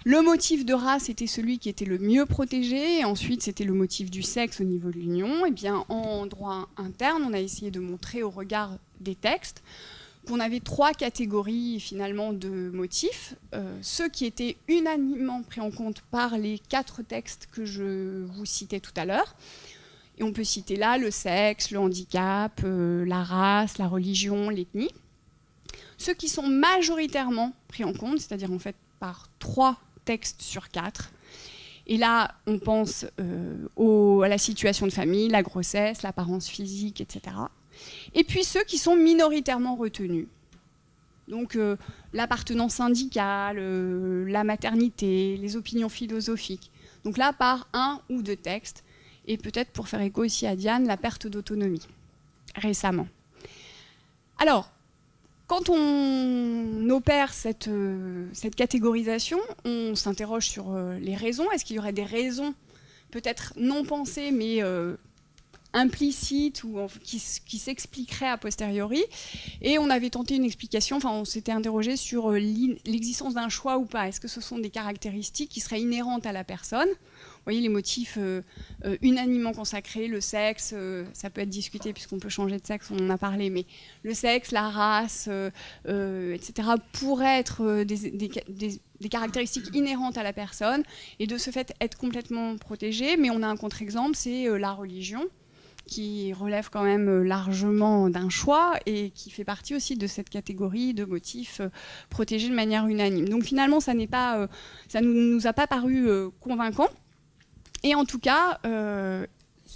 le motif de race était celui qui était le mieux protégé, et ensuite c'était le motif du sexe au niveau de l'Union. Et bien en droit interne, on a essayé de montrer au regard des textes qu'on avait 3 catégories finalement de motifs, ceux qui étaient unanimement pris en compte par les 4 textes que je vous citais tout à l'heure. Et on peut citer là le sexe, le handicap, la race, la religion, l'ethnie. Ceux qui sont majoritairement pris en compte, c'est-à-dire en fait par 3 textes sur 4. Et là, on pense à la situation de famille, la grossesse, l'apparence physique, etc. Et puis ceux qui sont minoritairement retenus. Donc l'appartenance syndicale, la maternité, les opinions philosophiques. Donc là, par 1 ou 2 textes. Et peut-être pour faire écho aussi à Diane, la perte d'autonomie, récemment. Alors, quand on opère cette catégorisation, on s'interroge sur les raisons. Est-ce qu'il y aurait des raisons, peut-être non pensées, mais implicites ou qui s'expliqueraient a posteriori? Et on avait tenté une explication, enfin on s'était interrogé sur l'existence d'un choix ou pas. Est-ce que ce sont des caractéristiques qui seraient inhérentes à la personne? Vous voyez les motifs unanimement consacrés, le sexe, ça peut être discuté puisqu'on peut changer de sexe, on en a parlé, mais le sexe, la race, etc. pourraient être des caractéristiques inhérentes à la personne et de ce fait être complètement protégées. Mais on a un contre-exemple, c'est la religion, qui relève quand même largement d'un choix et qui fait partie aussi de cette catégorie de motifs protégés de manière unanime. Donc finalement, ça ne nous a pas paru convaincant. Et en tout cas,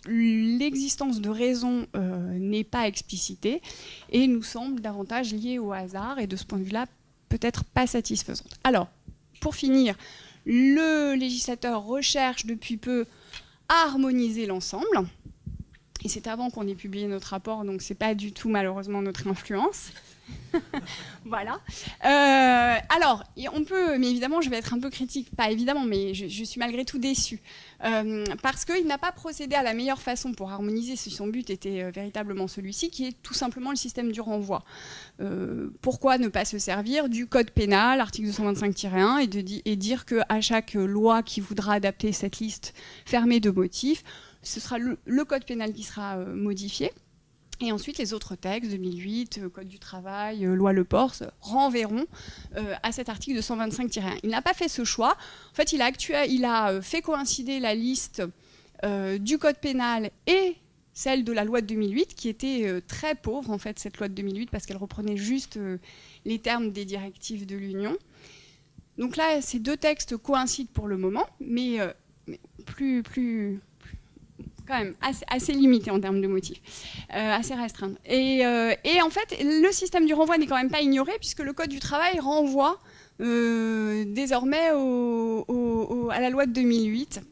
l'existence de raisons n'est pas explicitée et nous semble davantage liée au hasard et de ce point de vue-là, peut-être pas satisfaisante. Alors, pour finir, le législateur recherche depuis peu à harmoniser l'ensemble. Et c'est avant qu'on ait publié notre rapport, donc c'est pas du tout malheureusement notre influence. Voilà. Alors, on peut, mais évidemment, je vais être un peu critique, pas évidemment, mais je suis malgré tout déçue. Parce qu'il n'a pas procédé à la meilleure façon pour harmoniser si son but était véritablement celui-ci, qui est tout simplement le système du renvoi. Pourquoi ne pas se servir du code pénal, article 225-1, et dire qu'à chaque loi qui voudra adapter cette liste fermée de motifs, ce sera le code pénal qui sera modifié. Et ensuite, les autres textes, 2008, Code du travail, loi Le Pors, renverront à cet article 225-1. Il n'a pas fait ce choix. En fait, il a fait coïncider la liste du Code pénal et celle de la loi de 2008, qui était très pauvre, en fait, cette loi de 2008, parce qu'elle reprenait juste les termes des directives de l'Union. Donc là, ces deux textes coïncident pour le moment, mais plus quand même assez limité en termes de motifs, assez restreint. Et en fait, le système du renvoi n'est quand même pas ignoré, puisque le Code du travail renvoie désormais à la loi de 2008.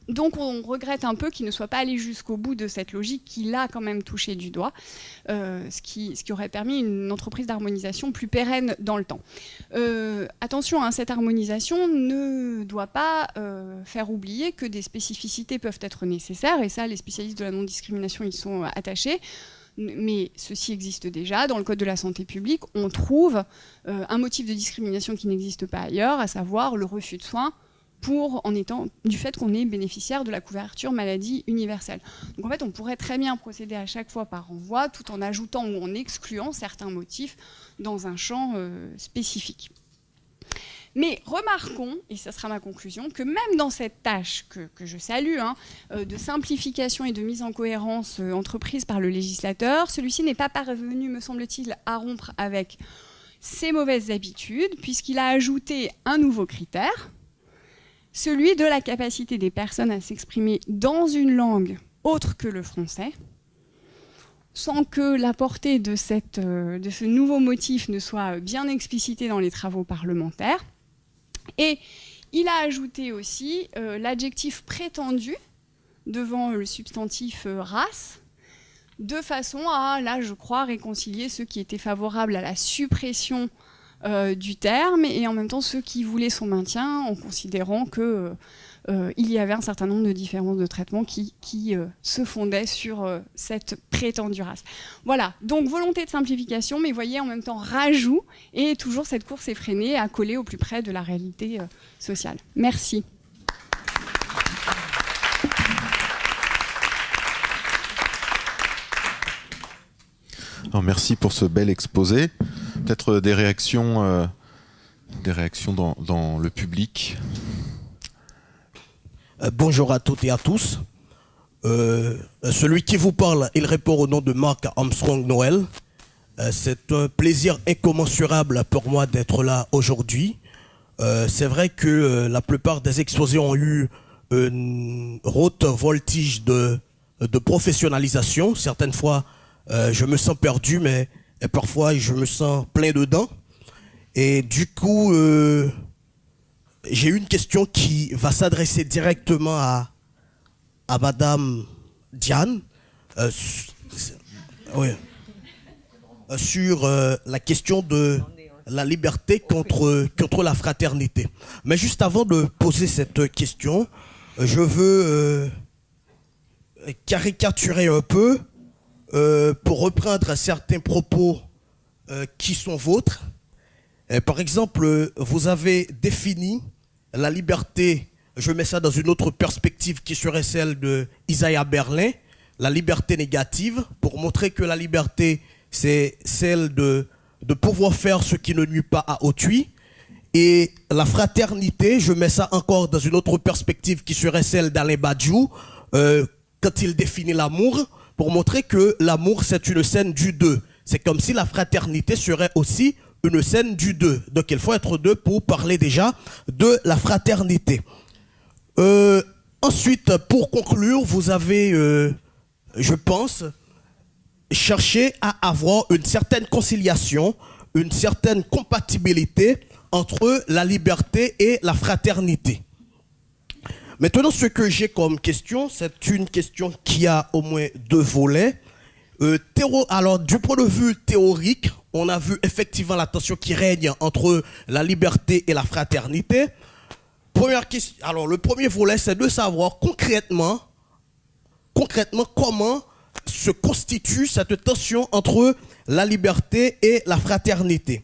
Donc on regrette un peu qu'il ne soit pas allé jusqu'au bout de cette logique qu'il a quand même touché du doigt, ce qui aurait permis une entreprise d'harmonisation plus pérenne dans le temps. Attention, hein, cette harmonisation ne doit pas faire oublier que des spécificités peuvent être nécessaires, et ça, les spécialistes de la non-discrimination y sont attachés. Mais ceci existe déjà. Dans le Code de la santé publique, on trouve un motif de discrimination qui n'existe pas ailleurs, à savoir le refus de soins en étant du fait qu'on est bénéficiaire de la couverture maladie universelle. Donc en fait, on pourrait très bien procéder à chaque fois par renvoi, tout en ajoutant ou en excluant certains motifs dans un champ spécifique. Mais remarquons, et ça sera ma conclusion, que même dans cette tâche que je salue, de simplification et de mise en cohérence entreprise par le législateur, celui-ci n'est pas parvenu, me semble-t-il, à rompre avec ses mauvaises habitudes, puisqu'il a ajouté un nouveau critère, celui de la capacité des personnes à s'exprimer dans une langue autre que le français, sans que la portée de ce nouveau motif ne soit bien explicitée dans les travaux parlementaires. Et il a ajouté aussi l'adjectif prétendu devant le substantif race, de façon à, là je crois, réconcilier ceux qui étaient favorables à la suppression du terme et en même temps ceux qui voulaient son maintien en considérant qu'il y avait un certain nombre de différences de traitement qui se fondaient sur cette prétendue race. Voilà, donc volonté de simplification, mais voyez en même temps rajout et toujours cette course effrénée à coller au plus près de la réalité sociale. Merci. Alors, merci pour ce bel exposé. Peut-être des réactions dans le public. Bonjour à toutes et à tous. Celui qui vous parle, il répond au nom de Marc Armstrong Noël. C'est un plaisir incommensurable pour moi d'être là aujourd'hui. C'est vrai que la plupart des exposés ont eu une haute voltige de professionnalisation. Certaines fois, je me sens perdu, mais parfois je me sens plein dedans. Et du coup, j'ai une question qui va s'adresser directement à Madame Diane sur la question de la liberté contre la fraternité. Mais juste avant de poser cette question, je veux caricaturer un peu pour reprendre certains propos qui sont vôtres. Par exemple, vous avez défini la liberté, je mets ça dans une autre perspective qui serait celle de Isaiah Berlin, la liberté négative, pour montrer que la liberté, c'est celle de pouvoir faire ce qui ne nuit pas à autrui. Et la fraternité, je mets ça encore dans une autre perspective qui serait celle d'Alain Badiou, quand il définit l'amour, pour montrer que l'amour, c'est une scène du deux. C'est comme si la fraternité serait aussi une scène du deux. Donc il faut être deux pour parler déjà de la fraternité. Ensuite, pour conclure, vous avez, je pense, cherché à avoir une certaine conciliation, une certaine compatibilité entre la liberté et la fraternité. Maintenant, ce que j'ai comme question, c'est une question qui a au moins deux volets. Alors, du point de vue théorique, on a vu effectivement la tension qui règne entre la liberté et la fraternité. Première question. Alors, le premier volet, c'est de savoir concrètement comment se constitue cette tension entre la liberté et la fraternité.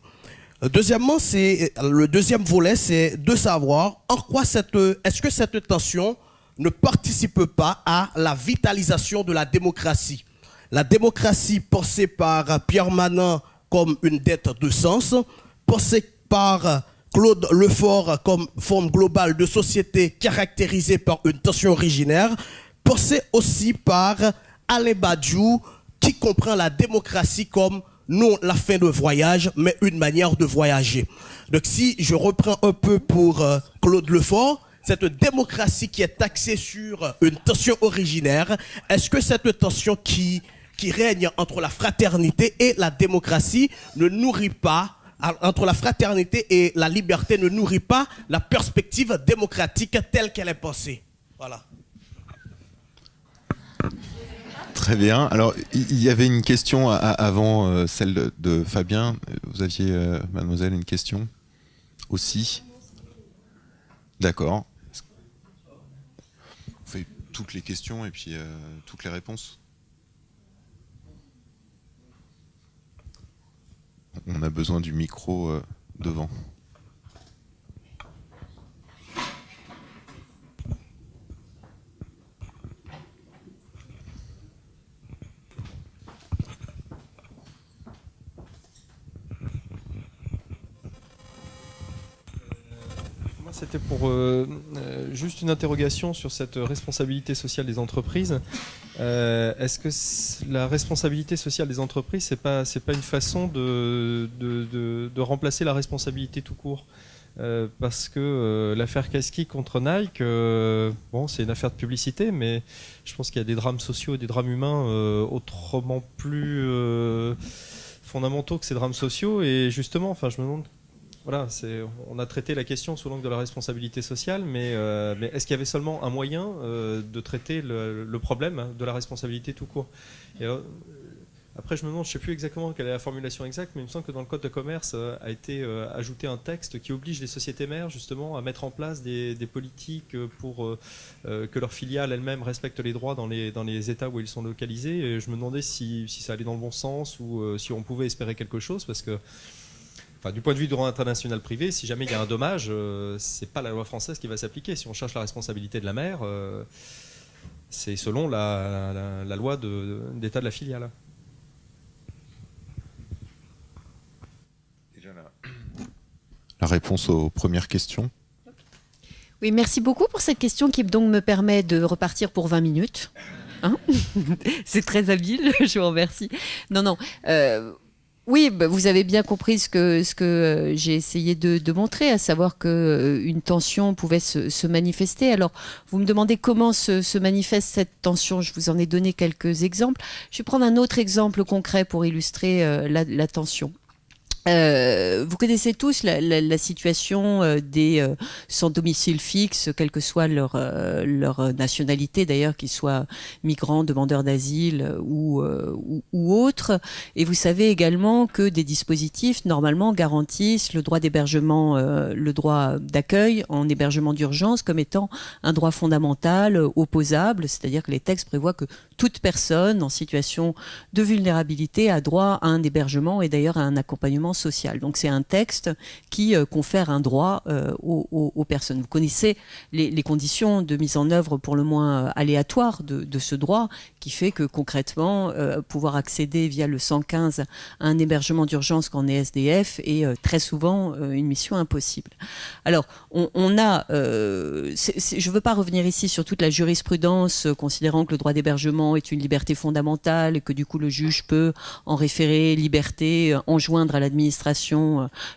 Deuxièmement, le deuxième volet, c'est de savoir en quoi est-ce que cette tension ne participe pas à la vitalisation de la démocratie. La démocratie pensée par Pierre Manant comme une dette de sens, pensée par Claude Lefort comme forme globale de société caractérisée par une tension originaire, pensée aussi par Alain Badiou qui comprend la démocratie comme non la fin de voyage, mais une manière de voyager. Donc si je reprends un peu pour Claude Lefort, cette démocratie qui est axée sur une tension originaire, est-ce que cette tension qui règne entre la fraternité et la démocratie ne nourrit pas, entre la fraternité et la liberté, ne nourrit pas la perspective démocratique telle qu'elle est pensée? Voilà. Très bien. Alors, il y avait une question avant celle de Fabien. Vous aviez, mademoiselle, une question aussi? D'accord. On fait toutes les questions et puis toutes les réponses. On a besoin du micro devant. C'était pour juste une interrogation sur cette responsabilité sociale des entreprises. Est-ce que la responsabilité sociale des entreprises, c'est pas une façon de remplacer la responsabilité tout court? Parce que l'affaire Kasky contre Nike, bon, c'est une affaire de publicité, mais je pense qu'il y a des drames sociaux et des drames humains autrement plus fondamentaux que ces drames sociaux. Et justement, enfin, je me demande. Voilà, on a traité la question sous l'angle de la responsabilité sociale, mais est-ce qu'il y avait seulement un moyen de traiter le problème de la responsabilité tout court? Et après, je me demande, je ne sais plus exactement quelle est la formulation exacte, mais il me semble que dans le Code de commerce a été ajouté un texte qui oblige les sociétés mères justement à mettre en place des politiques pour que leurs filiales elles-mêmes respectent les droits dans les États où ils sont localisés. Et je me demandais si ça allait dans le bon sens ou si on pouvait espérer quelque chose, parce que enfin, du point de vue du droit international privé, si jamais il y a un dommage, c'est pas la loi française qui va s'appliquer. Si on cherche la responsabilité de la mère, c'est selon la loi d'État de la filiale. Déjà la réponse aux premières questions. Oui, merci beaucoup pour cette question qui donc me permet de repartir pour 20 minutes. Hein c'est très habile, je vous remercie. Non. Oui, vous avez bien compris ce que j'ai essayé de montrer, à savoir qu'une tension pouvait se manifester. Alors, vous me demandez comment se manifeste cette tension. Je vous en ai donné quelques exemples. Je vais prendre un autre exemple concret pour illustrer la tension. Vous connaissez tous la situation des sans domicile fixe, quelle que soit leur nationalité d'ailleurs, qu'ils soient migrants, demandeurs d'asile ou autres. Et vous savez également que des dispositifs normalement garantissent le droit d'hébergement, le droit d'accueil en hébergement d'urgence comme étant un droit fondamental opposable, c'est-à-dire que les textes prévoient que toute personne en situation de vulnérabilité a droit à un hébergement et d'ailleurs à un accompagnement social. Donc c'est un texte qui confère un droit aux personnes. Vous connaissez les conditions de mise en œuvre pour le moins aléatoires de ce droit, qui fait que concrètement, pouvoir accéder via le 115 à un hébergement d'urgence quand on est SDF est très souvent une mission impossible. Alors, on a... je ne veux pas revenir ici sur toute la jurisprudence considérant que le droit d'hébergement est une liberté fondamentale et que du coup le juge peut en référer liberté, enjoindre à l'administration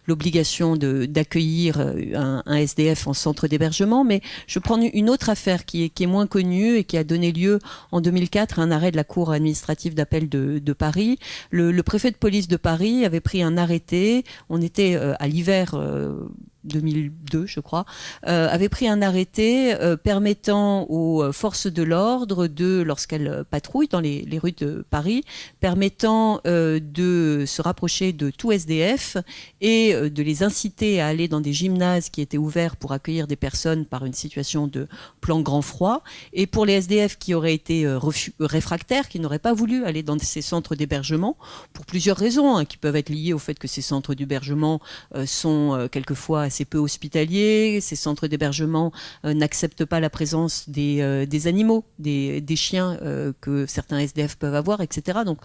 l'obligation d'accueillir un SDF en centre d'hébergement. Mais je prends une autre affaire qui est moins connue et qui a donné lieu en 2004 à un arrêt de la Cour administrative d'appel de Paris. Le préfet de police de Paris avait pris un arrêté. On était à l'hiver 2002, je crois, avait pris un arrêté permettant aux forces de l'ordre lorsqu'elles patrouillent dans les rues de Paris, permettant de se rapprocher de tout SDF et de les inciter à aller dans des gymnases qui étaient ouverts pour accueillir des personnes par une situation de plan grand froid. Et pour les SDF qui auraient été réfractaires, qui n'auraient pas voulu aller dans ces centres d'hébergement, pour plusieurs raisons, hein, qui peuvent être liées au fait que ces centres d'hébergement sont quelquefois assez peu hospitaliers, ces centres d'hébergement n'acceptent pas la présence des animaux, des chiens que certains SDF peuvent avoir, etc. Donc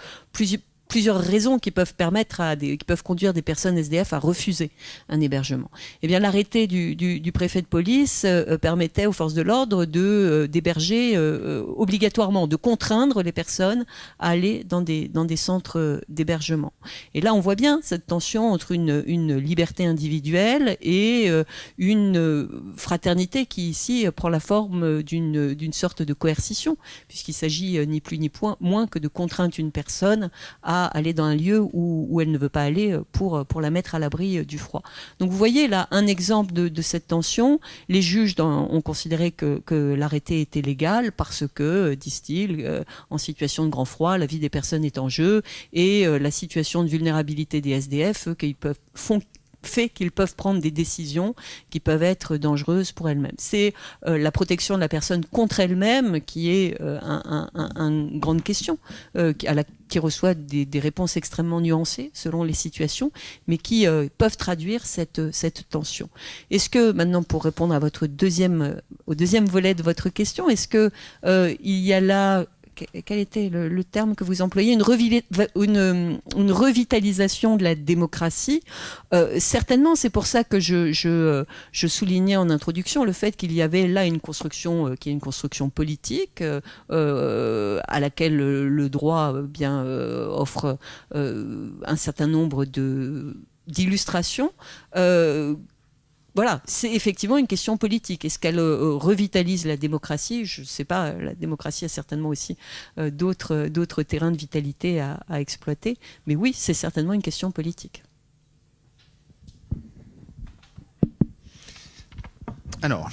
plusieurs raisons qui peuvent qui peuvent conduire des personnes SDF à refuser un hébergement. Eh bien, l'arrêté du préfet de police permettait aux forces de l'ordre d'héberger obligatoirement, de contraindre les personnes à aller dans des centres d'hébergement. Et là, on voit bien cette tension entre une liberté individuelle et une fraternité qui ici prend la forme d'une sorte de coercition, puisqu'il s'agit ni plus ni moins que de contraindre une personne à aller dans un lieu où elle ne veut pas aller pour la mettre à l'abri du froid. Donc vous voyez là un exemple de cette tension. Les juges ont considéré que l'arrêté était légal parce que, disent-ils, en situation de grand froid, la vie des personnes est en jeu et la situation de vulnérabilité des SDF fait qu'ils peuvent prendre des décisions qui peuvent être dangereuses pour elles-mêmes. C'est la protection de la personne contre elle-même qui est une grande question, qui reçoit des réponses extrêmement nuancées selon les situations, mais qui peuvent traduire cette tension. Est-ce que, maintenant, pour répondre à au deuxième volet de votre question, est-ce que il y a là... Quel était le terme que vous employez, une revitalisation de la démocratie? Certainement, c'est pour ça que je soulignais en introduction le fait qu'il y avait là une construction qui est une construction politique à laquelle le droit offre un certain nombre d'illustrations. Voilà, c'est effectivement une question politique. Est-ce qu'elle revitalise la démocratie? Je ne sais pas, la démocratie a certainement aussi d'autres terrains de vitalité à exploiter. Mais oui, c'est certainement une question politique. Alors,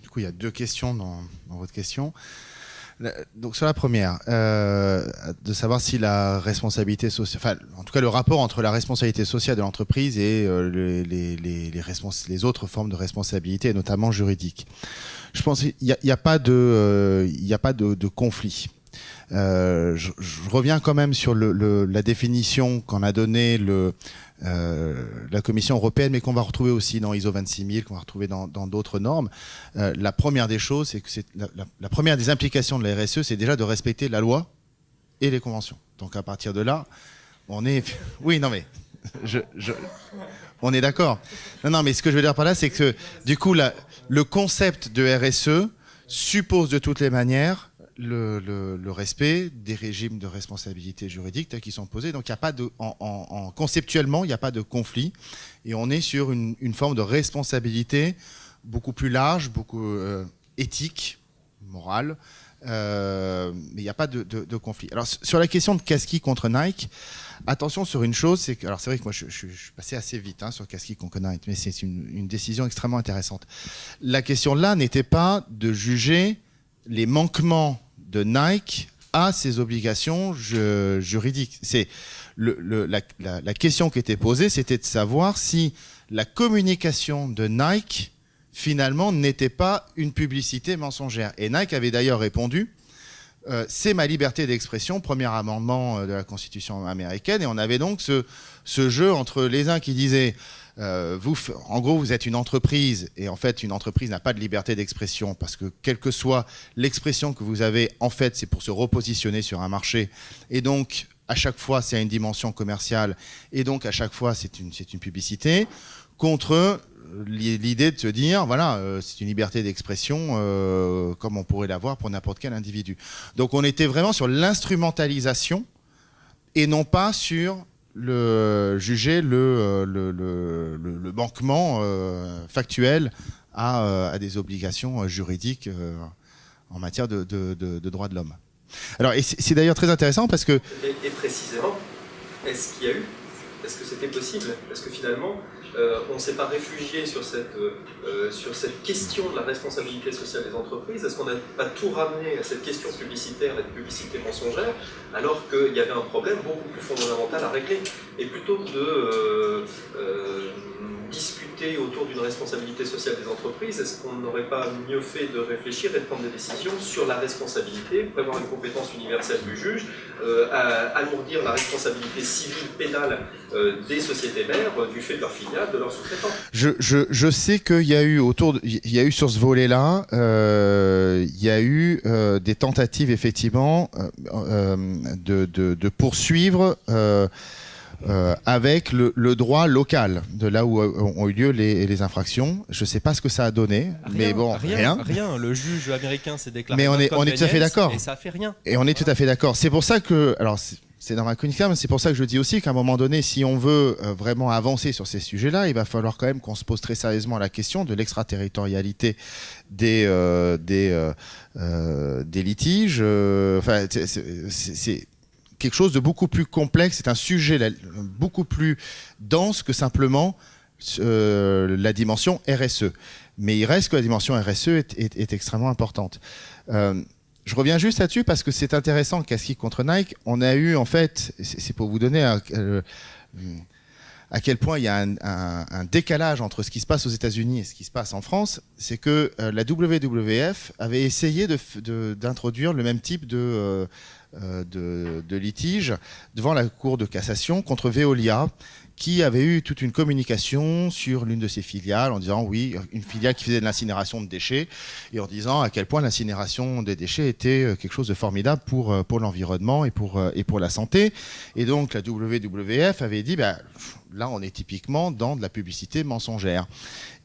du coup, il y a deux questions dans votre question. Donc sur la première, de savoir si la responsabilité sociale, enfin en tout cas le rapport entre la responsabilité sociale de l'entreprise et les autres formes de responsabilité, notamment juridique. Je pense qu'il n'y a pas de conflit. Je reviens quand même sur la définition qu'en a donnée la Commission européenne, mais qu'on va retrouver aussi dans ISO 26000, qu'on va retrouver dans d'autres normes. La première des choses, c'est que la première des implications de la RSE, c'est déjà de respecter la loi et les conventions. Donc à partir de là, on est... Oui, non mais... On est d'accord. Non, mais ce que je veux dire par là, c'est que du coup, le concept de RSE suppose de toutes les manières le respect des régimes de responsabilité juridique tels qu'ils sont posés. Donc, il y a pas conceptuellement, il n'y a pas de conflit. Et on est sur une forme de responsabilité beaucoup plus large, beaucoup éthique, morale. Mais il n'y a pas de conflit. Alors, sur la question de Kasky contre Nike, attention sur une chose, c'est que, alors c'est vrai que moi je suis passé assez vite sur Kasky contre Nike, mais c'est une décision extrêmement intéressante. La question là n'était pas de juger les manquements de Nike à ses obligations juridiques. C'est la question qui était posée, c'était de savoir si la communication de Nike finalement n'était pas une publicité mensongère. Et Nike avait d'ailleurs répondu c'est ma liberté d'expression, premier amendement de la Constitution américaine, et on avait donc ce jeu entre les uns qui disaient en gros vous êtes une entreprise, et en fait une entreprise n'a pas de liberté d'expression parce que quelle que soit l'expression que vous avez, en fait c'est pour se repositionner sur un marché, et donc à chaque fois c'est à une dimension commerciale, et donc à chaque fois c'est une publicité, contre l'idée de se dire, voilà, c'est une liberté d'expression comme on pourrait l'avoir pour n'importe quel individu. Donc on était vraiment sur l'instrumentalisation et non pas sur juger le manquement factuel à des obligations juridiques en matière de droits de l'homme. Alors, et c'est d'ailleurs très intéressant parce que... Et précisément, est-ce qu'il y a eu est-ce que c'était possible? Est-ce que finalement, on ne s'est pas réfugié sur cette question de la responsabilité sociale des entreprises? Est-ce qu'on n'a pas tout ramené à cette question publicitaire et de publicité mensongère, alors qu'il y avait un problème beaucoup plus fondamental à régler? Et plutôt que de discuter autour d'une responsabilité sociale des entreprises, est-ce qu'on n'aurait pas mieux fait de réfléchir et de prendre des décisions sur la responsabilité, prévoir une compétence universelle du juge, alourdir la responsabilité civile pénale des sociétés mères du fait de leur filiale, de leurs sous-traitants? Je sais qu'il y a eu sur ce volet-là, il y a eu des tentatives effectivement de poursuivre avec le droit local de là où ont eu lieu les infractions. Je ne sais pas ce que ça a donné, mais bon, rien. Le juge américain s'est déclaré. Mais on est tout à fait d'accord. Et ça a fait rien. Et on est tout à fait d'accord. C'est pour ça que, alors c'est dans ma chronique, mais c'est pour ça que je dis aussi qu'à un moment donné, si on veut vraiment avancer sur ces sujets-là, il va falloir quand même qu'on se pose très sérieusement la question de l'extraterritorialité des litiges. Enfin, c'est quelque chose de beaucoup plus complexe, c'est un sujet beaucoup plus dense que simplement la dimension RSE. Mais il reste que la dimension RSE est extrêmement importante. Je reviens juste là-dessus parce que c'est intéressant qu'à Ski contre Nike, on a eu en fait, c'est pour vous donner à quel point il y a un décalage entre ce qui se passe aux États-Unis et ce qui se passe en France, c'est que la WWF avait essayé d'introduire le même type de litige devant la Cour de cassation contre Veolia, qui avait eu toute une communication sur l'une de ses filiales en disant oui, une filiale qui faisait de l'incinération de déchets, et en disant à quel point l'incinération des déchets était quelque chose de formidable pour l'environnement et pour la santé. Et donc la WWF avait dit là on est typiquement dans de la publicité mensongère.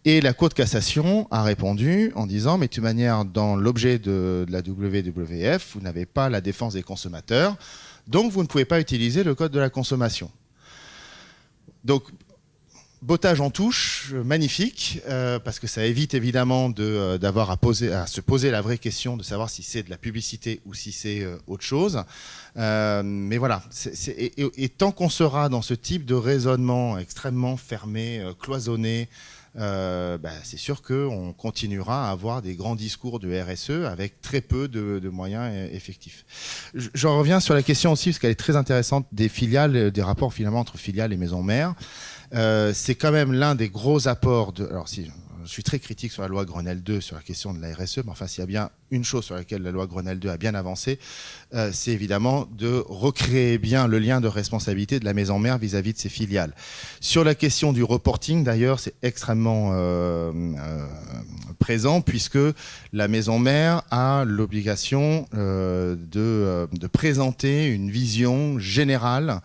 Et la Cour de cassation a répondu en disant mais de toute manière, dans l'objet de la WWF, vous n'avez pas la défense des consommateurs, donc vous ne pouvez pas utiliser le code de la consommation. Donc, bottage en touche, magnifique, parce que ça évite évidemment d'avoir à se poser la vraie question de savoir si c'est de la publicité ou si c'est autre chose. Mais voilà, et tant qu'on sera dans ce type de raisonnement extrêmement fermé, cloisonné, c'est sûr qu'on continuera à avoir des grands discours de RSE avec très peu de moyens effectifs. J'en reviens sur la question aussi, parce qu'elle est très intéressante, des filiales, des rapports finalement entre filiales et maisons mères. C'est quand même l'un des gros apports alors si je suis très critique sur la loi Grenelle 2 sur la question de la RSE, mais enfin s'il y a bien une chose sur laquelle la loi Grenelle 2 a bien avancé, c'est évidemment de recréer bien le lien de responsabilité de la maison mère vis-à-vis de ses filiales. Sur la question du reporting d'ailleurs, c'est extrêmement présent, puisque la maison mère a l'obligation de présenter une vision générale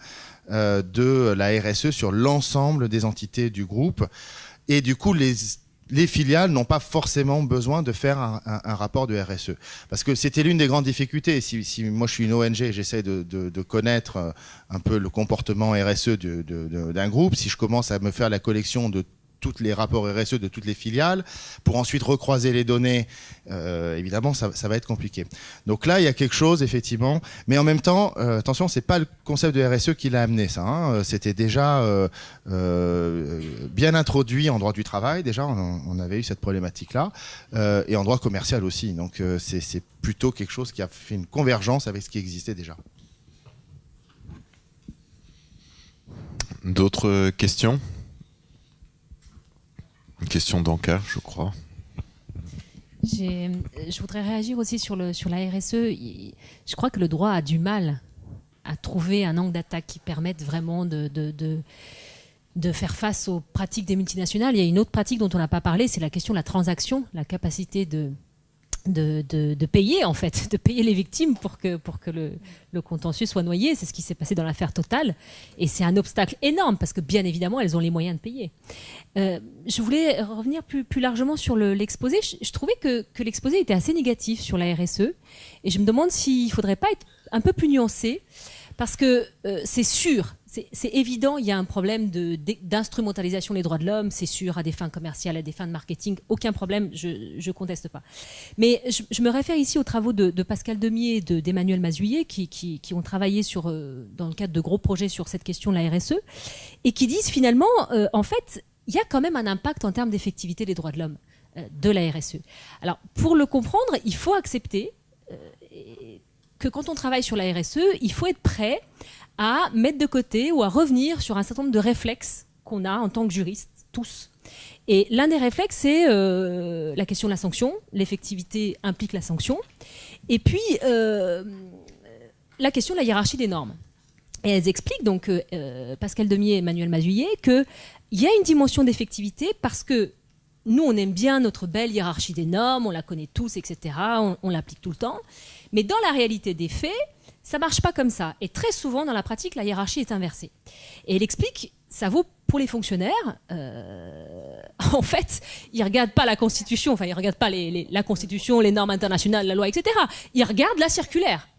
de la RSE sur l'ensemble des entités du groupe, et du coup les filiales n'ont pas forcément besoin de faire un rapport de RSE, parce que c'était l'une des grandes difficultés. Si moi je suis une ONG et j'essaie de connaître un peu le comportement RSE d'un groupe, si je commence à me faire la collection de tous les rapports RSE de toutes les filiales, pour ensuite recroiser les données, évidemment, ça va être compliqué. Donc là, il y a quelque chose, effectivement, mais en même temps, attention, c'est pas le concept de RSE qui l'a amené, ça. Hein. C'était déjà bien introduit en droit du travail, déjà, on avait eu cette problématique-là, et en droit commercial aussi. Donc c'est plutôt quelque chose qui a fait une convergence avec ce qui existait déjà. D'autres questions ? Une question d'Anka, je crois. Je voudrais réagir aussi sur la RSE. Je crois que le droit a du mal à trouver un angle d'attaque qui permette vraiment de faire face aux pratiques des multinationales. Il y a une autre pratique dont on n'a pas parlé, c'est la question de la transaction, la capacité de payer, en fait, de payer les victimes pour que le contentieux soit noyé. C'est ce qui s'est passé dans l'affaire Total, et c'est un obstacle énorme parce que bien évidemment elles ont les moyens de payer. Je voulais revenir plus largement sur l'exposé. Je trouvais que l'exposé était assez négatif sur la RSE, et je me demande s'il ne faudrait pas être un peu plus nuancé, parce que c'est sûr, c'est évident, il y a un problème d'instrumentalisation des droits de l'homme, c'est sûr, à des fins commerciales, à des fins de marketing, aucun problème, je ne conteste pas. Mais je me réfère ici aux travaux de Pascal Demier et d'Emmanuel Mazuillet, qui ont travaillé dans le cadre de gros projets sur cette question de la RSE, et qui disent finalement, en fait, il y a quand même un impact en termes d'effectivité des droits de l'homme de la RSE. Alors, pour le comprendre, il faut accepter que quand on travaille sur la RSE, il faut être prêt à mettre de côté ou à revenir sur un certain nombre de réflexes qu'on a en tant que juristes, tous. Et l'un des réflexes, c'est la question de la sanction. L'effectivité implique la sanction. Et puis, la question de la hiérarchie des normes. Et elles expliquent, donc, Pascal Demier et Emmanuel Mazuillet, qu'il y a une dimension d'effectivité parce que nous, on aime bien notre belle hiérarchie des normes, on la connaît tous, etc. On l'applique tout le temps. Mais dans la réalité des faits, ça ne marche pas comme ça. Et très souvent, dans la pratique, la hiérarchie est inversée. Et elle explique, ça vaut pour les fonctionnaires. En fait, ils ne regardent pas la Constitution, enfin, ils ne regardent pas la Constitution, les normes internationales, la loi, etc. Ils regardent la circulaire.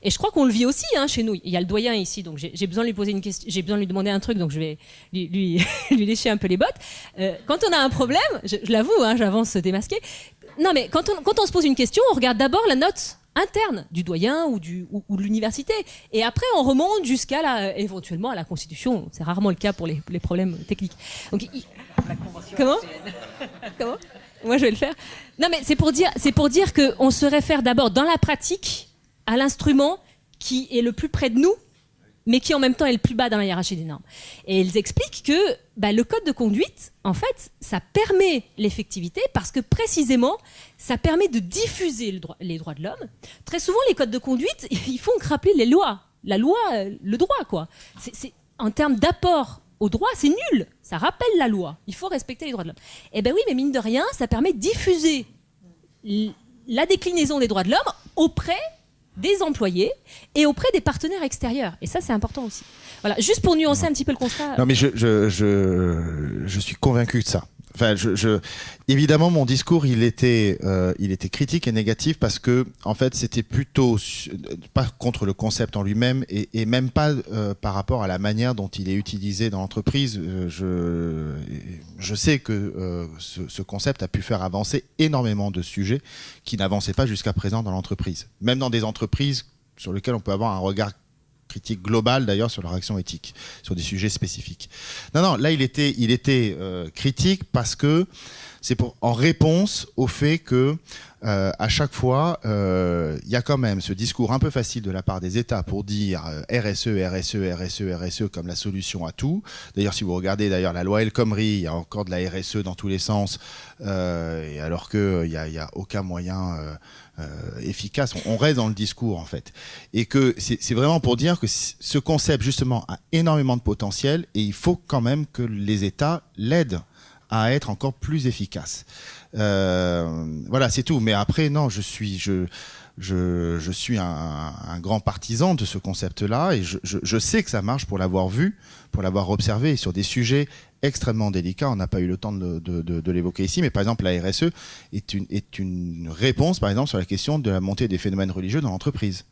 Et je crois qu'on le vit aussi chez nous. Il y a le doyen ici, donc j'ai besoin de lui poser une question, j'ai besoin de lui demander un truc, donc je vais lui lécher un peu les bottes. Quand on a un problème, je l'avoue, j'avance démasqué. Non, mais quand on se pose une question, on regarde d'abord la note interne du doyen ou de l'université. Et après, on remonte jusqu'à éventuellement à la Constitution. C'est rarement le cas pour les problèmes techniques. Donc, Comment Moi, je vais le faire. Non, mais c'est pour dire qu'on se réfère d'abord dans la pratique à l'instrument qui est le plus près de nous, mais qui en même temps est le plus bas dans la hiérarchie des normes. Et ils expliquent que le code de conduite, en fait, ça permet l'effectivité parce que précisément, ça permet de diffuser les droits de l'homme. Très souvent, les codes de conduite, ils font que rappeler les lois. La loi, le droit, quoi. En termes d'apport au droit, c'est nul. Ça rappelle la loi. Il faut respecter les droits de l'homme. Eh bien oui, mais mine de rien, ça permet de diffuser la déclinaison des droits de l'homme auprès des employés et auprès des partenaires extérieurs. Et ça, c'est important aussi. Voilà, juste pour nuancer un petit peu le constat. Non, mais je suis convaincu de ça. Enfin, évidemment, mon discours, il était critique et négatif parce que, en fait, c'était plutôt pas contre le concept en lui-même et même pas par rapport à la manière dont il est utilisé dans l'entreprise. Je sais que ce concept a pu faire avancer énormément de sujets qui n'avançaient pas jusqu'à présent dans l'entreprise. Même dans des entreprises sur lesquelles on peut avoir un regard critique globale d'ailleurs sur leur action éthique, sur des sujets spécifiques. Non, là il était critique parce que c'est en réponse au fait que à chaque fois il y a quand même ce discours un peu facile de la part des États pour dire RSE comme la solution à tout. D'ailleurs, si vous regardez la loi El Khomri, il y a encore de la RSE dans tous les sens, et alors qu'il n'y a aucun moyen efficace. On reste dans le discours en fait. Et que c'est vraiment pour dire que ce concept justement a énormément de potentiel et il faut quand même que les États l'aident à être encore plus efficace. Voilà, c'est tout. Mais après, non, je suis un grand partisan de ce concept-là et je sais que ça marche pour l'avoir vu, pour l'avoir observé sur des sujets extrêmement délicat. On n'a pas eu le temps de l'évoquer ici, mais par exemple, la RSE est une réponse, par exemple, sur la question de la montée des phénomènes religieux dans l'entreprise,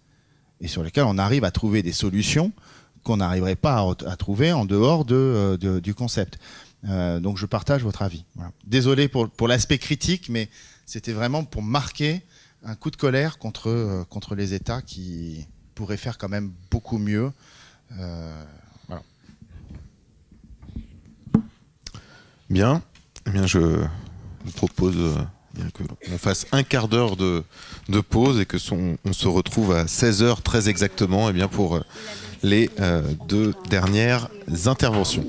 et sur lesquels on arrive à trouver des solutions qu'on n'arriverait pas à trouver en dehors du concept. Donc, je partage votre avis. Voilà. Désolé pour l'aspect critique, mais c'était vraiment pour marquer un coup de colère contre les États qui pourraient faire quand même beaucoup mieux. Voilà. Bien, je vous propose qu'on fasse un quart d'heure de pause et on se retrouve à 16h très exactement pour les 2 dernières interventions.